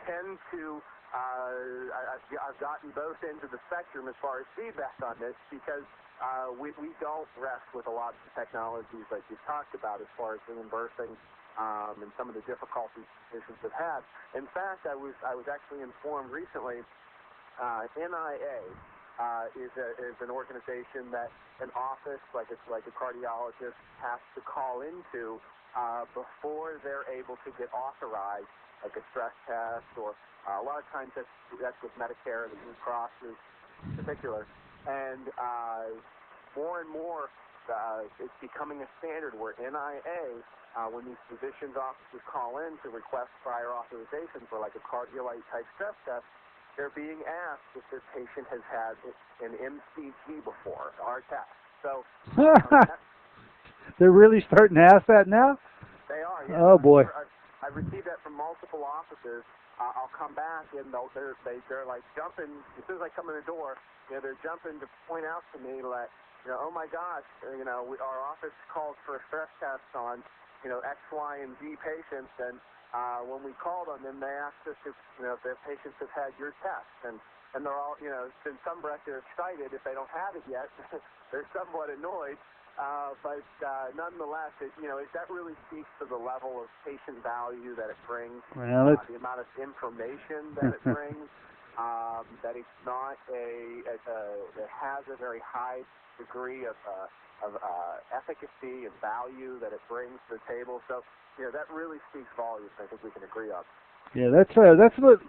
tend to. I've gotten both ends of the spectrum as far as feedback on this because we don't rest with a lot of the technologies like you've talked about as far as reimbursing and some of the difficulties physicians have had. In fact, I was actually informed recently. NIA is an organization that an office like a cardiologist has to call into before they're able to get authorized, like a stress test, or a lot of times that's with Medicare and the Blue Cross in particular. And more and more, it's becoming a standard where NIA, when these physicians' offices call in to request prior authorization for like a cardiolite-type stress test, they're being asked if their patient has had an MCG before, our test. So they're really starting to ask that now? They are, yeah. Oh, boy. I've received that from multiple offices. I'll come back, and they're like jumping. As soon as I come in the door, they're jumping to point out to me, like, oh, my gosh, our office called for a stress test on, X, Y, and Z patients, and when we called on them, they asked us if their patients have had your test, and they're all, in some breath they're excited. If they don't have it yet, they're somewhat annoyed, but nonetheless, that really speaks to the level of patient value that it brings, the amount of information that it brings, that it's not it has a very high degree of efficacy and value that it brings to the table. So, that really speaks volumes. I think we can agree on. Yeah, that's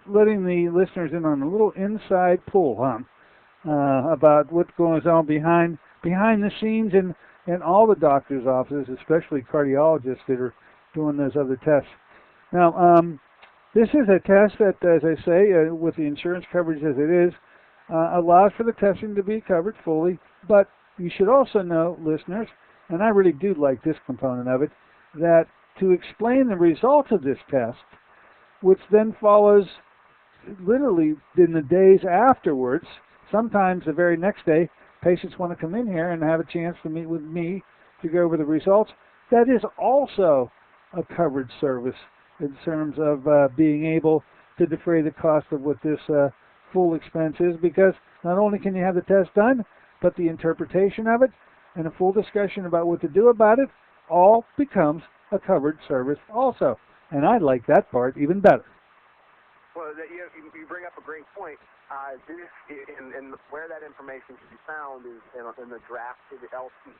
letting the listeners in on a little inside pull, about what goes on behind the scenes in all the doctors' offices, especially cardiologists that are doing those other tests. Now, this is a test that, as I say, with the insurance coverage as it is, allows for the testing to be covered fully. But you should also know, listeners, and I really do like this component of it, that to explain the results of this test, which then follows literally in the days afterwards, sometimes the very next day, patients want to come in here and have a chance to meet with me to go over the results. That is also a coverage service in terms of being able to defray the cost of what this full expense is, because not only can you have the test done, but the interpretation of it and a full discussion about what to do about it all becomes a covered service also. And I like that part even better. Well, you bring up a great point. And where that information can be found is in the drafted LCD,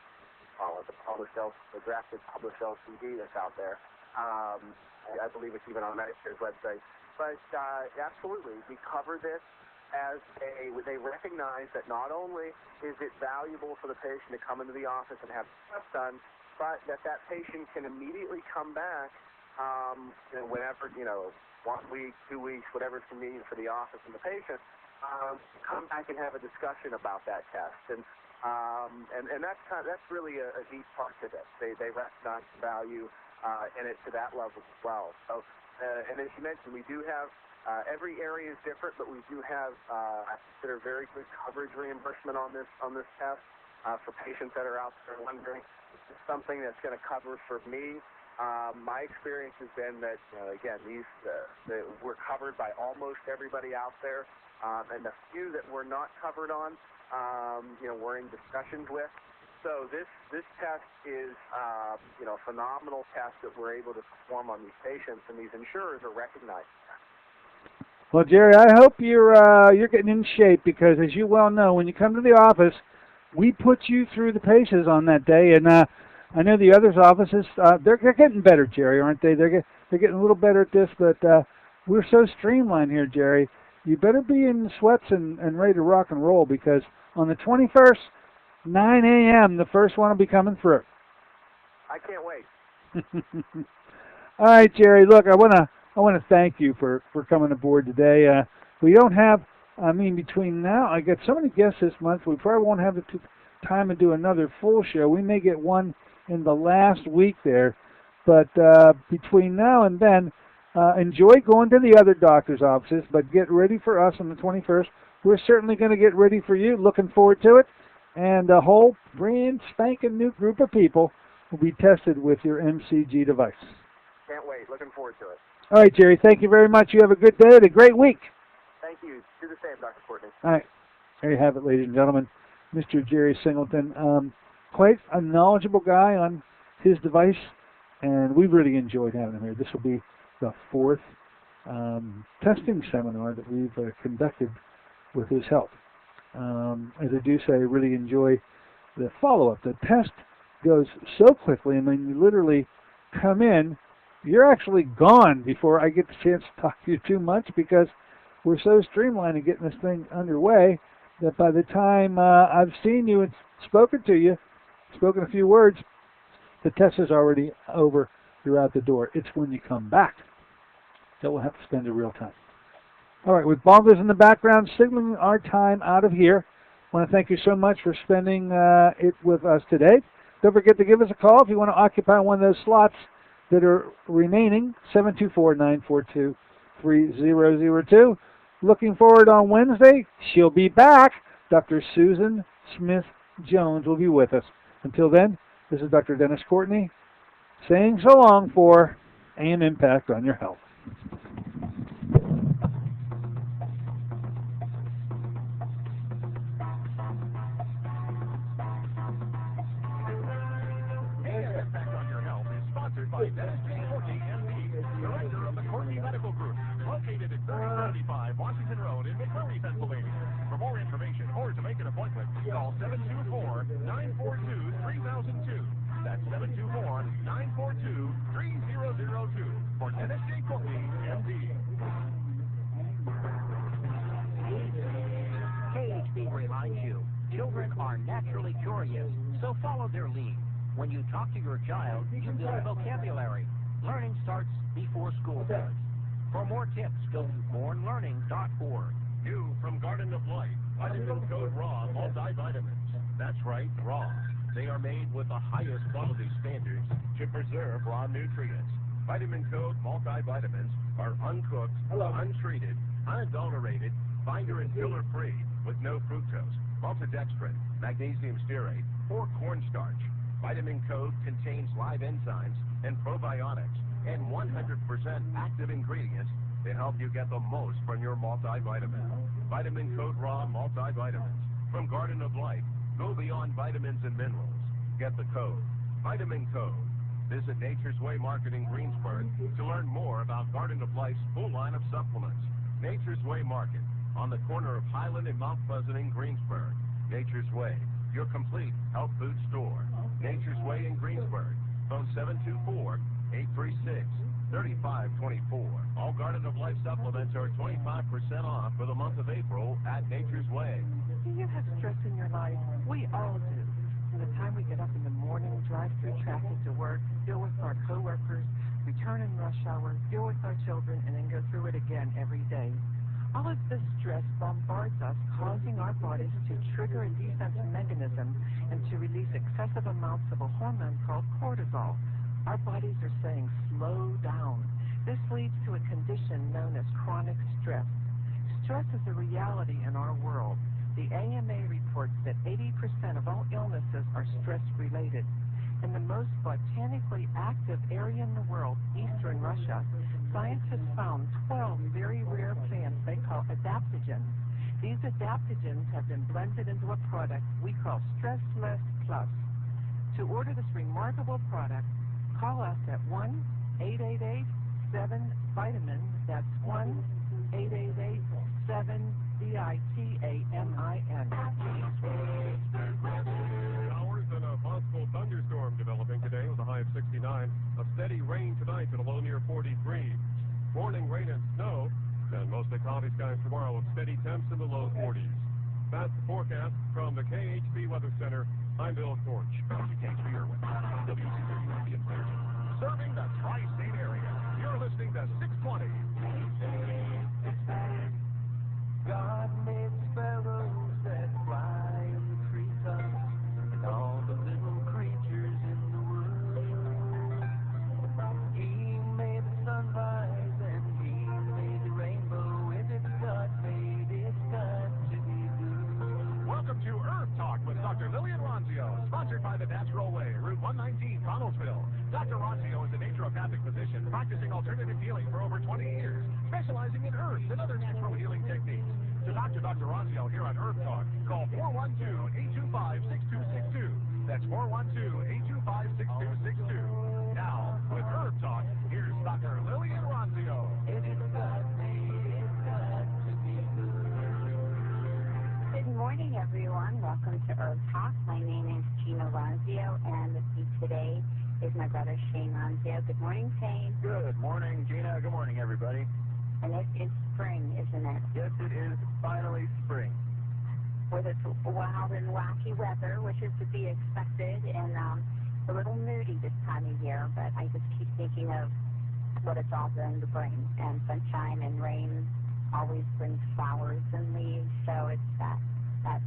the drafted published LCD that's out there. I believe it's even on Medicare's website. But absolutely, we cover this as they recognize that not only is it valuable for the patient to come into the office and have the test done, but that patient can immediately come back, whenever, 1 week, 2 weeks, whatever is convenient for the office and the patient, come back and have a discussion about that test. And that's really a deep part to this. They recognize the value in it to that level as well. So, and as you mentioned, we do have, every area is different, but we do have, I consider, very good coverage reimbursement on this test for patients that are out there wondering. It's something that's going to cover for me. My experience has been that, again, we're covered by almost everybody out there, and the few that we're not covered on, we're in discussions with. So this test is, a phenomenal test that we're able to perform on these patients, and these insurers are recognizing that. Well, Jerry, I hope you're getting in shape, because as you well know, when you come to the office, we put you through the paces on that day, and I know the others' offices, they're getting better, Jerry, aren't they? They're getting a little better at this, but we're so streamlined here, Jerry. You better be in sweats and ready to rock and roll, because on the 21st, 9 a.m. The first one will be coming through. I can't wait. All right, Jerry. Look, I wanna thank you for coming aboard today. We don't have. I mean, between now, I get so many guests this month. We probably won't have the time to do another full show. We may get one in the last week there, but between now and then, enjoy going to the other doctor's offices. But get ready for us on the 21st. We're certainly going to get ready for you. Looking forward to it, and a whole brand spanking new group of people will be tested with your MCG device. Can't wait. Looking forward to it. All right, Jerry. Thank you very much. You have a good day and a great week. Thank you. Do the same, Dr. Courtney. All right. There you have it, ladies and gentlemen. Mr. Jerry Singleton. Quite a knowledgeable guy on his device, and we've really enjoyed having him here. This will be the fourth testing seminar that we've conducted with his help. As I do say, I really enjoy the follow-up. The test goes so quickly. I mean, you literally come in, you're actually gone before I get the chance to talk to you too much, because we're so streamlined in getting this thing underway that by the time I've seen you and spoken to you, spoken a few words, the test is already over. You're out the door. It's when you come back that we'll have to spend the real time. All right, with bongos in the background signaling our time out of here, I want to thank you so much for spending it with us today. Don't forget to give us a call if you want to occupy one of those slots that are remaining, 724-942-3002. Looking forward on Wednesday. She'll be back. Dr. Susan Smith-Jones will be with us. Until then, this is Dr. Dennis Courtney saying so long for AM Impact on Your Health. By Dennis J. Courtney, MD, Director of the Courtney Medical Group, located at 3075 Washington Road in McMurray, Pennsylvania. For more information or to make an appointment, call 724-942-3002. That's 724-942-3002 for Dennis J. Courtney, MD. KHB reminds you, children are naturally curious, so follow their lead. When you talk to your child, you build vocabulary. Learning starts before school does. For more tips, go to bornlearning.org. New from Garden of Life, Vitamin Code Raw multivitamins. That's right, raw. They are made with the highest quality standards to preserve raw nutrients. Vitamin Code multivitamins are uncooked, untreated, unadulterated, binder and filler free, with no fructose, maltodextrin, magnesium stearate, or cornstarch. Vitamin Code contains live enzymes and probiotics and 100% active ingredients to help you get the most from your multivitamin. Vitamin Code Raw multivitamins from Garden of Life. Go beyond vitamins and minerals. Get the code. Vitamin Code. Visit Nature's Way Market in Greensburg to learn more about Garden of Life's full line of supplements. Nature's Way Market on the corner of Highland and Mount Pleasant in Greensburg. Nature's Way, your complete health food store. Nature's Way in Greensburg. Phone 724-836-3524. All Garden of Life supplements are 25% off for the month of April at Nature's Way. Do you have stress in your life? We all do. From the time we get up in the morning, drive through traffic to work, deal with our coworkers, return in rush hour, deal with our children, and then go through it again every day. All of this stress bombards us, causing our bodies to trigger a defense mechanism and to release excessive amounts of a hormone called cortisol. Our bodies are saying, slow down. This leads to a condition known as chronic stress. Stress is a reality in our world. The AMA reports that 80% of all illnesses are stress-related. In the most botanically active area in the world, eastern Russia, scientists found 12 very rare plants they call adaptogens. These adaptogens have been blended into a product we call Stressless Plus. To order this remarkable product, call us at 1-888-7-VITAMIN. That's 1-888-7-VITAMIN. Showers and a possible thunderstorm developing today with a high of 69. A steady rain tonight at a low near 43. Morning rain and snow. And mostly cloudy skies tomorrow with steady temps in the low 40s. That's the forecast from the KHB Weather Center. I'm Bill Torch. KHB Irwin, WC31 in Clairton. Serving the tri-state area. You're listening to 620. God made sparrows that fly in the treetops and all the little creatures in the woods. He made the sunrise and he made the rainbow, and if God made it, it's got to be good. Welcome to Herb Talk with Dr. Lillian Ronzio, sponsored by The Natural Way, Route 119, Connellsville. Dr. Ronzio is a naturopathic physician practicing alternative healing for over 20 years, specializing in herbs and other natural healing techniques. To talk to Dr. Ronzio here on Herb Talk, call 412-825-6262. That's 412-825-6262. Now, with Herb Talk, here's Dr. Lillian Ronzio. And if God made it, it's got to be good. Good morning, everyone. Welcome to Herb Talk. My name is Gina Ronzio, and with me today is my brother Shane Ronzio. Good morning, Shane. Good morning, Gina. Good morning, everybody. And it is spring, isn't it? Yes, it is finally spring. With its wild and wacky weather, which is to be expected, and a little moody this time of year, but I just keep thinking of what it's all going to bring. And sunshine and rain always brings flowers and leaves, so it's that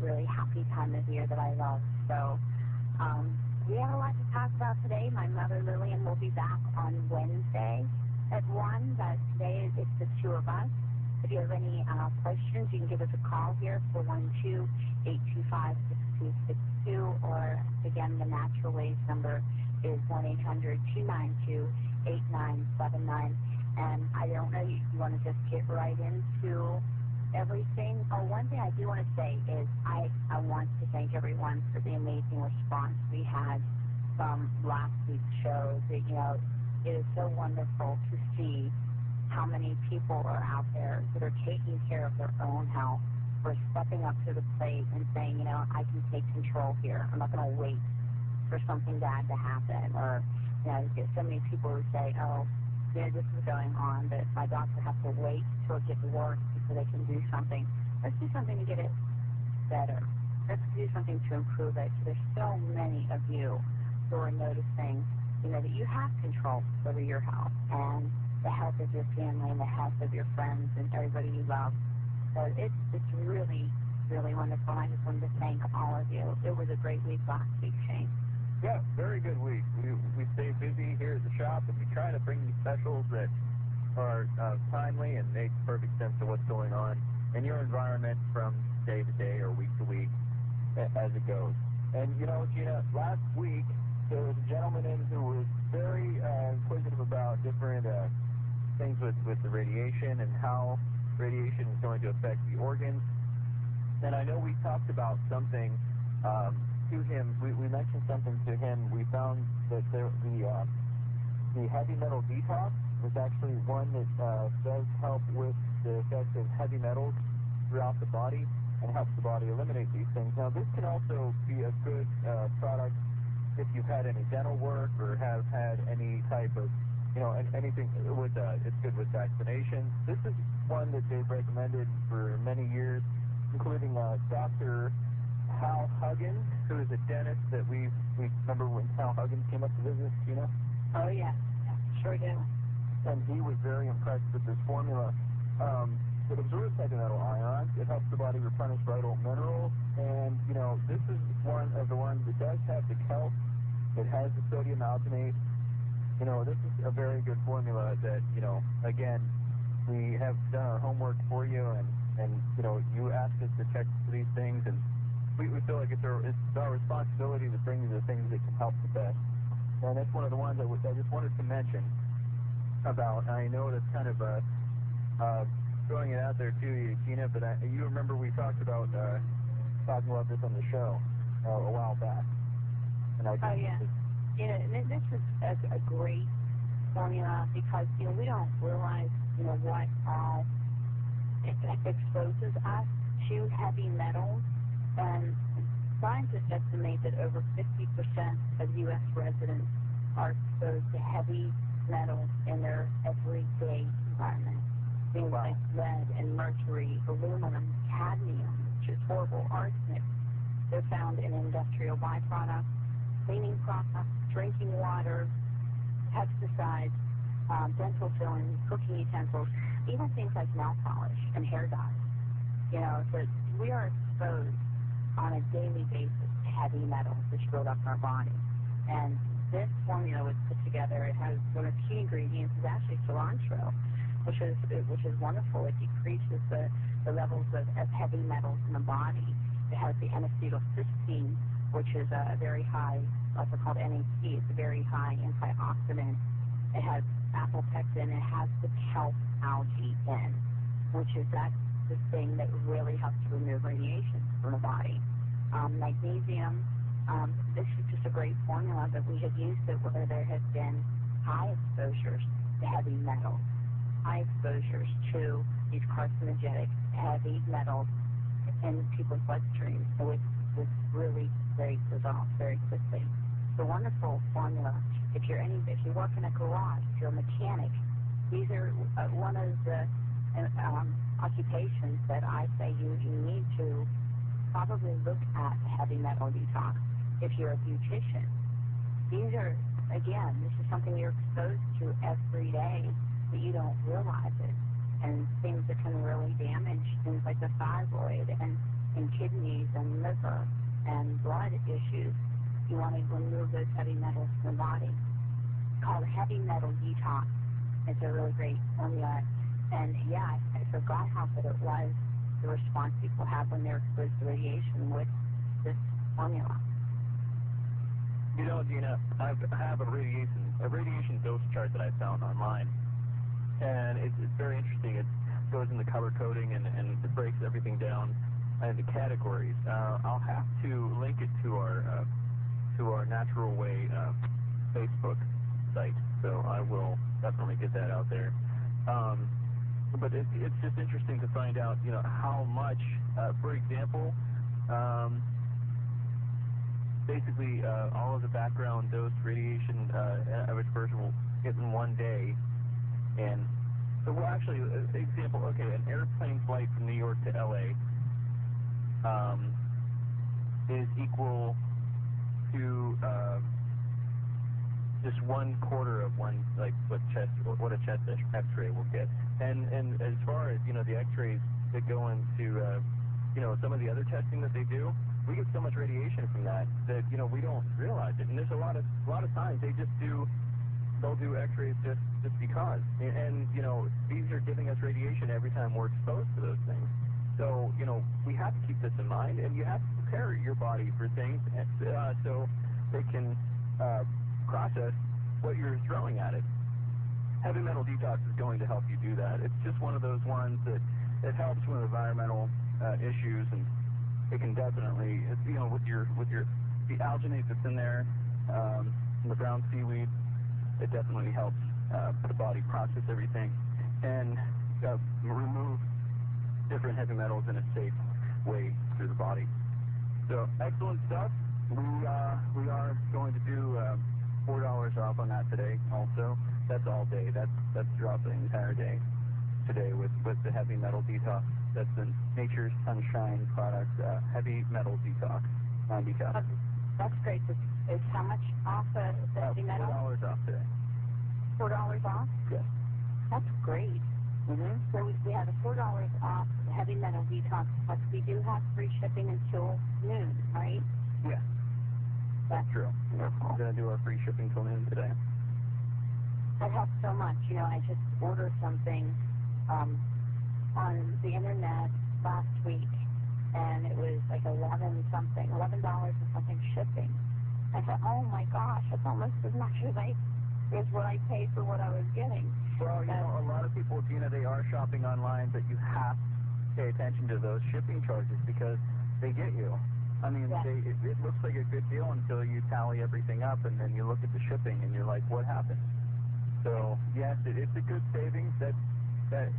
really happy time of year that I love. So we have a lot to talk about today. My mother Lillian will be back on Wednesday at 1, but today it's the two of us. If you have any questions, you can give us a call here, 412-825-6262, or again, the Natural Ways number is 1-800-292-8979. And I don't know, you want to just get right into everything. Oh, one thing I do want to say is I want to thank everyone for the amazing response we had from last week's show. That, it is so wonderful to see how many people are out there that are taking care of their own health, or stepping up to the plate and saying, I can take control here. I'm not going to wait for something bad to happen. Or, you get so many people who say, oh, this is going on, but my doctor has to wait till it gets worse before they can do something. Let's do something to get it better. Let's do something to improve it. So there's so many of you who are noticing, that you have control over your health and the health of your family and the health of your friends and everybody you love. So it's really, really wonderful. I just wanted to thank all of you. It was a great week last week, Shane. Yeah, very good week. We stay busy here at the shop, and we try to bring you specials that are timely and make perfect sense of what's going on in your environment from day to day or week to week as it goes. And, Gina, last week there was a gentleman in who was very inquisitive about different things with the radiation and how radiation is going to affect the organs. And I know we talked about something to him. We mentioned something to him. We found that the heavy metal detox was actually one that does help with the effects of heavy metals throughout the body and helps the body eliminate these things. Now, this can also be a good product if you've had any dental work or have had any type of, anything with, it's good with vaccinations. This is one that they've recommended for many years, including Dr. Hal Huggins, who is a dentist that we remember when Hal Huggins came up to visit, Oh, yeah, sure do. And he was very impressed with this formula. It absorbs heavy metal ions. It helps the body replenish vital minerals. And, this is one of the ones that does have the kelp. It has the sodium alginate. This is a very good formula that, again, we have done our homework for you, and you asked us to check for these things, and we feel like it's our responsibility to bring you the things that can help the best. And that's one of the ones I just wanted to mention about. I know that's kind of throwing it out there to you, Gina, but you remember we talked about talking about this on the show a while back. And Oh, yeah. This is a great formula because, we don't realize, what all exposes us to heavy metals. And scientists estimate that over 50% of U.S. residents are exposed to heavy metals in their everyday environment. Things like lead and mercury, aluminum, cadmium, is horrible, arsenic. They're found in industrial byproducts, cleaning products, drinking water, pesticides, dental fillings, cooking utensils, even things like nail polish and hair dyes. You know, so we are exposed on a daily basis to heavy metals which build up in our body. And this formula was put together. It has one of the key ingredients is actually cilantro, which is wonderful. It decreases the levels of heavy metals in the body. It has the N-acetylcysteine, which is a very high, also called NAC. It's a very high antioxidant. It has apple pectin. It has the kelp algae in, which is the thing that really helps to remove radiation from the body. Magnesium. This is just a great formula that we have used it where there has been high exposures to heavy metals, high exposures to these carcinogenic heavy metals in people's bloodstream. So it's really great results very quickly. It's a wonderful formula. If you work in a garage, if you're a mechanic, these are one of the occupations that I say you need to probably look at heavy metal detox. If you're a beautician, these are, again, this is something you're exposed to every day that you don't realize it. And things that can really damage things like the thyroid and kidneys and liver and blood issues. You want to remove those heavy metals from the body. It's called heavy metal detox. It's a really great formula. And yeah, I forgot how good it was, the response people have when they're exposed to radiation with this formula. You know, Gina, I have a radiation dose chart that I found online, and it's very interesting. It goes into color coding and it breaks everything down into categories. I'll have to link it to our Natural Way Facebook site, so I will definitely get that out there. But it's just interesting to find out, you know, how much, for example, basically all of the background dose radiation average person will get in one day. And so, well, actually, example, okay, an airplane flight from New York to LA is equal to just 1/4 of one, like what a chest X-ray will get. And as far as, you know, the X-rays that go into you know, some of the other testing that they do, we get so much radiation from that you know, we don't realize it. And there's a lot of times they'll do X-rays just because. And you know, these are giving us radiation every time we're exposed to those things. So, you know, we have to keep this in mind, and you have to prepare your body for things so they can process what you're throwing at it. Heavy metal detox is going to help you do that. It's just one of those ones that it helps with environmental issues, and it can definitely, you know, with the alginate that's in there, and the brown seaweed, it definitely helps the body process everything and remove different heavy metals in a safe way through the body. So excellent stuff. We are going to do $4 off on that today. Also, that's all day. That's throughout the entire day today with the heavy metal detox. That's the Nature's Sunshine product, heavy metal detox, non-decaf. That's great. It's how much off the heavy metal? $4 off today. $4 off? Yes. That's great. Mm-hmm. So we have a $4 off the heavy metal detox, but we do have free shipping until noon, right? Yes. That's true. Wonderful. We're going to do our free shipping till noon today. That helps so much. You know, I just ordered something on the internet last week, and it was like $11 and something shipping. I thought, oh my gosh, that's almost as much as what I paid for what I was getting. Well, you know, a lot of people, Gina, they are shopping online, but you have to pay attention to those shipping charges because they get you. I mean, yes. It looks like a good deal until you tally everything up, and then you look at the shipping, and you're like, what happened? So, yes, it's a good savings that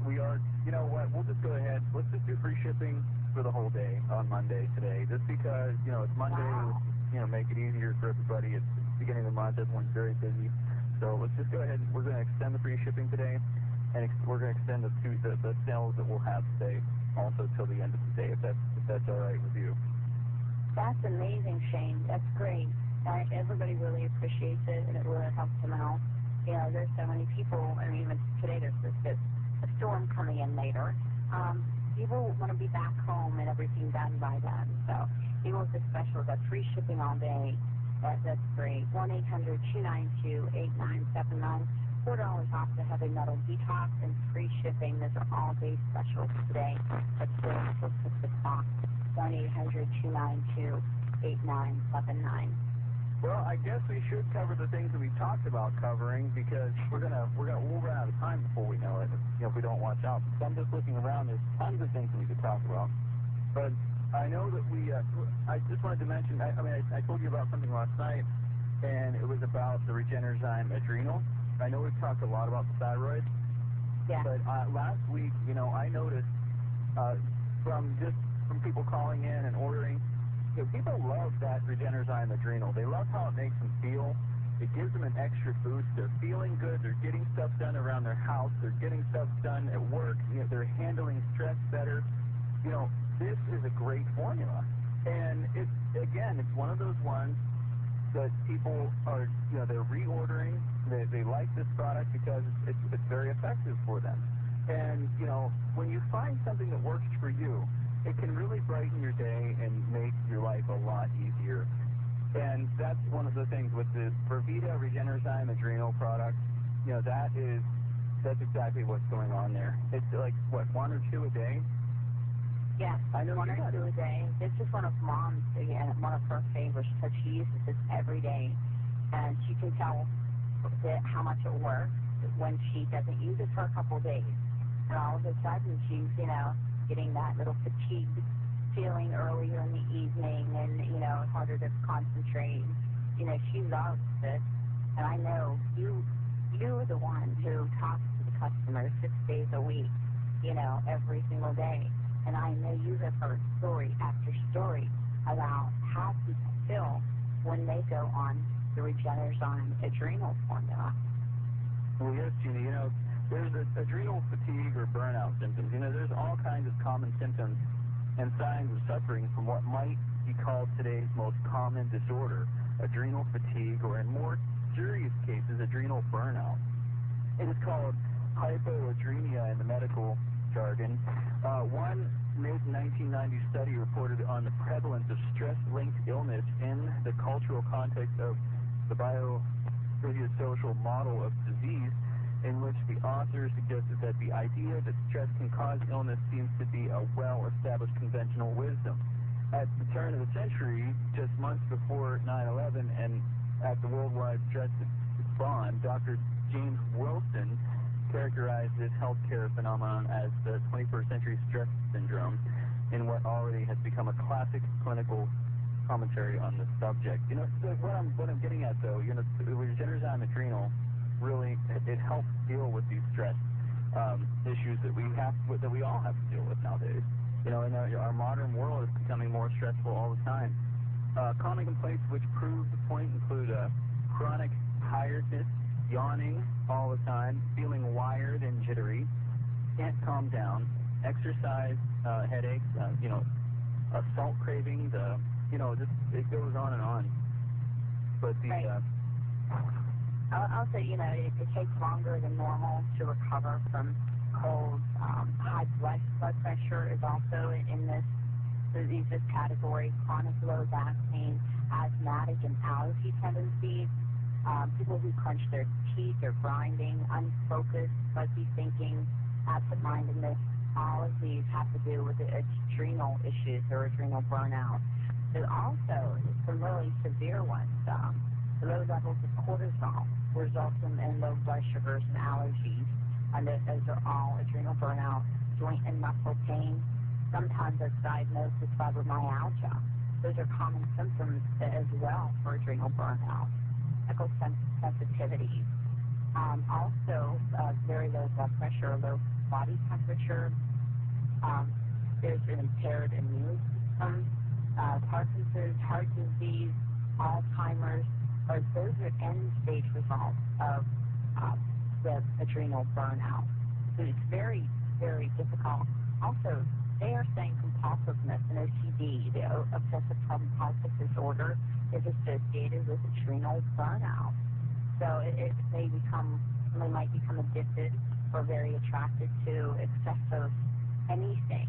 we are, you know what, we'll just go ahead. Let's just do free shipping for the whole day on Monday today, just because, you know, it's Monday, wow. You know, make it easier for everybody. It's the beginning of the month, everyone's very busy. So let's just go ahead and we're going to extend the free shipping today, and we're going to extend the sales that we'll have today also till the end of the day, if if that's all right with you. That's amazing, Shane. That's great. Everybody really appreciates it, and it really helps them out. You know, there's so many people, I mean, even today there's a storm coming in later. People want to be back home and everything done by then. So even with the special, the free shipping all day, that's great. 1-800-292-8979. $4 off the heavy metal detox and free shipping. Those are all day specials today. That's good until 6 o'clock. 1-800-292-8979. Well, I guess we should cover the things that we talked about covering because we'll run out of time before we know it. You know, if we don't watch out. So I'm just looking around. There's tons of things we could talk about. But I know that I just wanted to mention. I told you about something last night, and it was about the Regenerzyme Adrenal. I know we've talked a lot about the thyroid. Yeah. But last week, you know, I noticed from people calling in and ordering. You know, people love that Regenerzyme Adrenal. They love how it makes them feel. It gives them an extra boost. They're feeling good. They're getting stuff done around their house. They're getting stuff done at work. You know, they're handling stress better. You know, this is a great formula. And it's one of those ones that people are, you know, they're reordering. They like this product because it's very effective for them. And, you know, when you find something that works for you, it can really brighten your day and make your life a lot easier. And that's one of the things with the Provita Regenerzyme Adrenal product. You know, that's exactly what's going on there. It's like, what, 1 or 2 a day? Yeah, I know 1 or 2 a day. This is one of Mom's, again, one of her favorites, because she uses this every day. And she can tell how much it works when she doesn't use it for a couple of days. And all of a sudden, she's, you know, getting that little fatigued feeling earlier in the evening, and, you know, it's harder to concentrate. You know, she loves this, and I know you're the one who talks to the customers 6 days a week, you know, every single day. And I know you have heard story after story about how people feel when they go on the Regenerzyme Adrenal formula. Well, yes, Gina, you know, there's adrenal fatigue or burnout symptoms. You know, there's all kinds of common symptoms and signs of suffering from what might be called today's most common disorder, adrenal fatigue, or in more serious cases, adrenal burnout. It is called hypoadrenia in the medical jargon. One mid-1990 study reported on the prevalence of stress-linked illness in the cultural context of the biophysiosocial model of disease, in which the author suggested that the idea that stress can cause illness seems to be a well-established conventional wisdom. At the turn of the century, just months before 9/11 and at the worldwide stress spawn, Dr. James Wilson characterized this healthcare phenomenon as the 21st century stress syndrome in what already has become a classic clinical commentary on the subject. You know, so what I'm getting at, though, you know, Regenerzyme Adrenal really, it helps deal with these stress issues that we all have to deal with nowadays. You know, in our modern world is becoming more stressful all the time. Common complaints which prove the point include chronic tiredness, yawning all the time, feeling wired and jittery, can't calm down, exercise headaches, you know, salt cravings, you know, just it goes on and on. But the right. I'll say, you know, it takes longer than normal to recover from colds. High blood pressure is also in this category. Chronic low back pain, asthmatic and allergy tendencies. People who clench their teeth or grinding, unfocused, fuzzy thinking, absent-mindedness. All of these have to do with the adrenal issues or adrenal burnout. There's also some really severe ones. Low levels of cortisol results in low blood sugars and allergies. And those are all adrenal burnout. Joint and muscle pain. Sometimes it's diagnosed as fibromyalgia. Those are common symptoms as well for adrenal burnout. Echo sensitivity. Also, very low blood pressure, low body temperature. There's an impaired immune system. Parkinson's, heart disease, Alzheimer's. Those are end-stage results of the adrenal burnout. So it's very, very difficult. Also, they are saying compulsiveness and OCD, the obsessive compulsive disorder, is associated with adrenal burnout. So they might become addicted or very attracted to excessive anything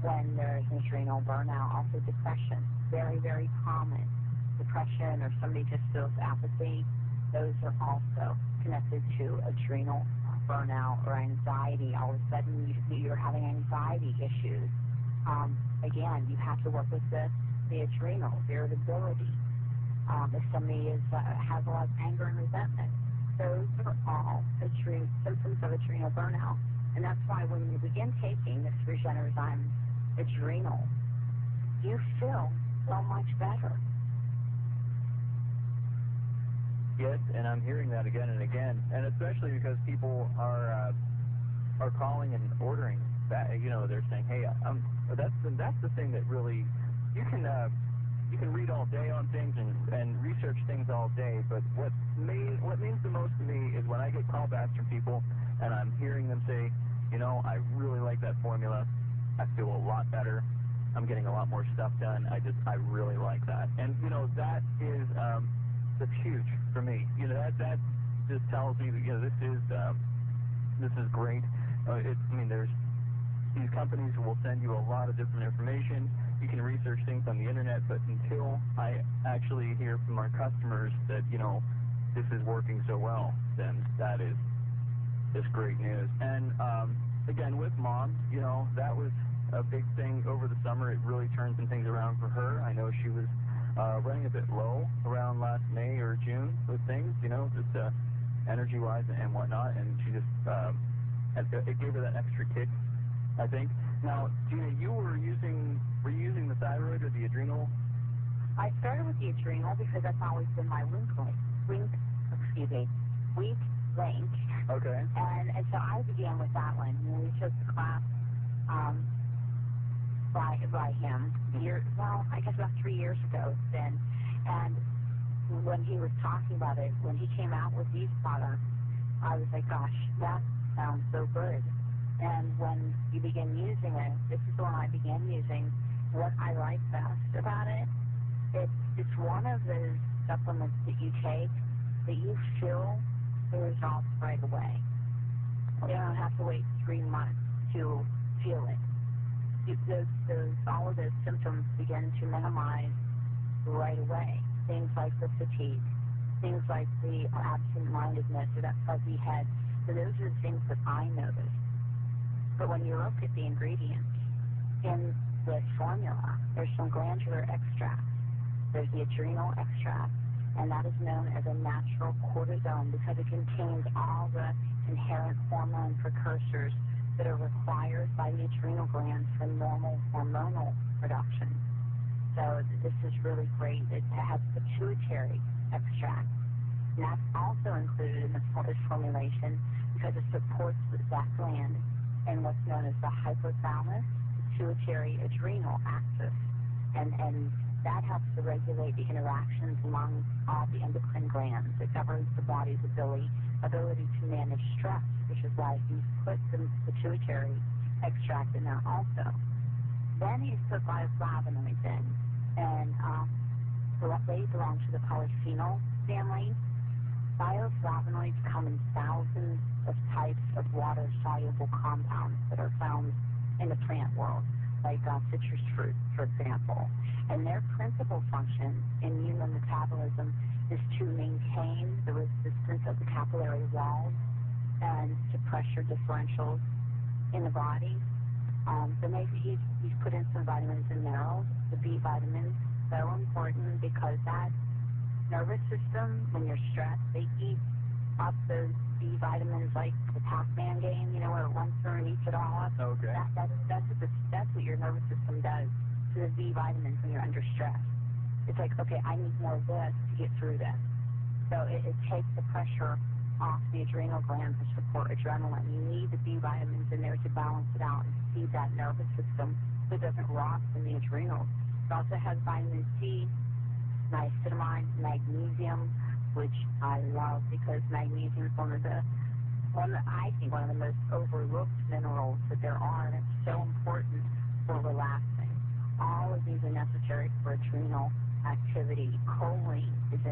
when there's adrenal burnout. Also depression, very, very common. Depression, or somebody just feels apathy, those are also connected to adrenal burnout or anxiety. All of a sudden you're having anxiety issues. Again, you have to work with the adrenal, irritability. If somebody has a lot of anger and resentment, those are all symptoms of adrenal burnout. And that's why when you begin taking this Regenerozyme Adrenal, you feel so much better. Yes, and I'm hearing that again and again, and especially because people are calling and ordering that. They're saying, "Hey, that's the thing that really you can read all day on things and research things all day, but what means the most to me is when I get callbacks from people and I'm hearing them say, I really like that formula. I feel a lot better. I'm getting a lot more stuff done. I really like that." And that's huge for me. That just tells me that this is great. There's these companies will send you a lot of different information. You can research things on the internet, but until I actually hear from our customers that this is working so well, then that is just great news. And again, with Mom, that was a big thing over the summer. It really turned some things around for her. I know she was running a bit low around last May or June with things, just energy-wise and whatnot, and she just, it gave her that extra kick, I think. Now, Gina, were you using the thyroid or the adrenal? I started with the adrenal because that's always been my weak link. Okay. And so I began with that one. We took the class by him I guess about 3 years ago then. And when he was talking about it, when he came out with these products, I was like, gosh, that sounds so good. And when you begin using it, this is the one I began using. What I like best about it, it's one of those supplements that you take that you feel the results right away. You don't have to wait 3 months to feel it. All of those symptoms begin to minimize right away. Things like the fatigue, things like the absent-mindedness or that fuzzy head. So those are the things that I noticed. But when you look at the ingredients in this formula, there's some glandular extracts. There's the adrenal extract, and that is known as a natural cortisone because it contains all the inherent hormone precursors that are required by the adrenal glands for normal hormonal production. So this is really great. It has pituitary extract, and that's also included in this formulation because it supports that gland and what's known as the hypothalamus pituitary adrenal axis, and that helps to regulate the interactions among all the endocrine glands. It governs the body's ability to manage stress, which is why he's put the pituitary extract in there also. Then he's put bioflavonoids in, and they belong to the polyphenol family. Bioflavonoids come in thousands of types of water-soluble compounds that are found in the plant world, like citrus fruit, for example. And their principal function in human metabolism is to maintain the resistance of the capillary walls and to pressure differentials in the body. So maybe he's put in some vitamins and minerals. The B vitamins, so important because that nervous system, when you're stressed, they eat up those B vitamins like the Pac-Man game, where it runs through and eats it all up. Okay. That's what your nervous system does to the B vitamins when you're under stress. It's like, okay, I need more of this to get through this. So it takes the pressure off the adrenal glands to support adrenaline. You need the B vitamins in there to balance it out and feed that nervous system so it doesn't rot in the adrenals. It also has vitamin C, niacinamide, magnesium, which I love because magnesium is one of the I think one of the most overlooked minerals that there are, and it's so important for relaxing. All of these are necessary for adrenal activity. Choline is in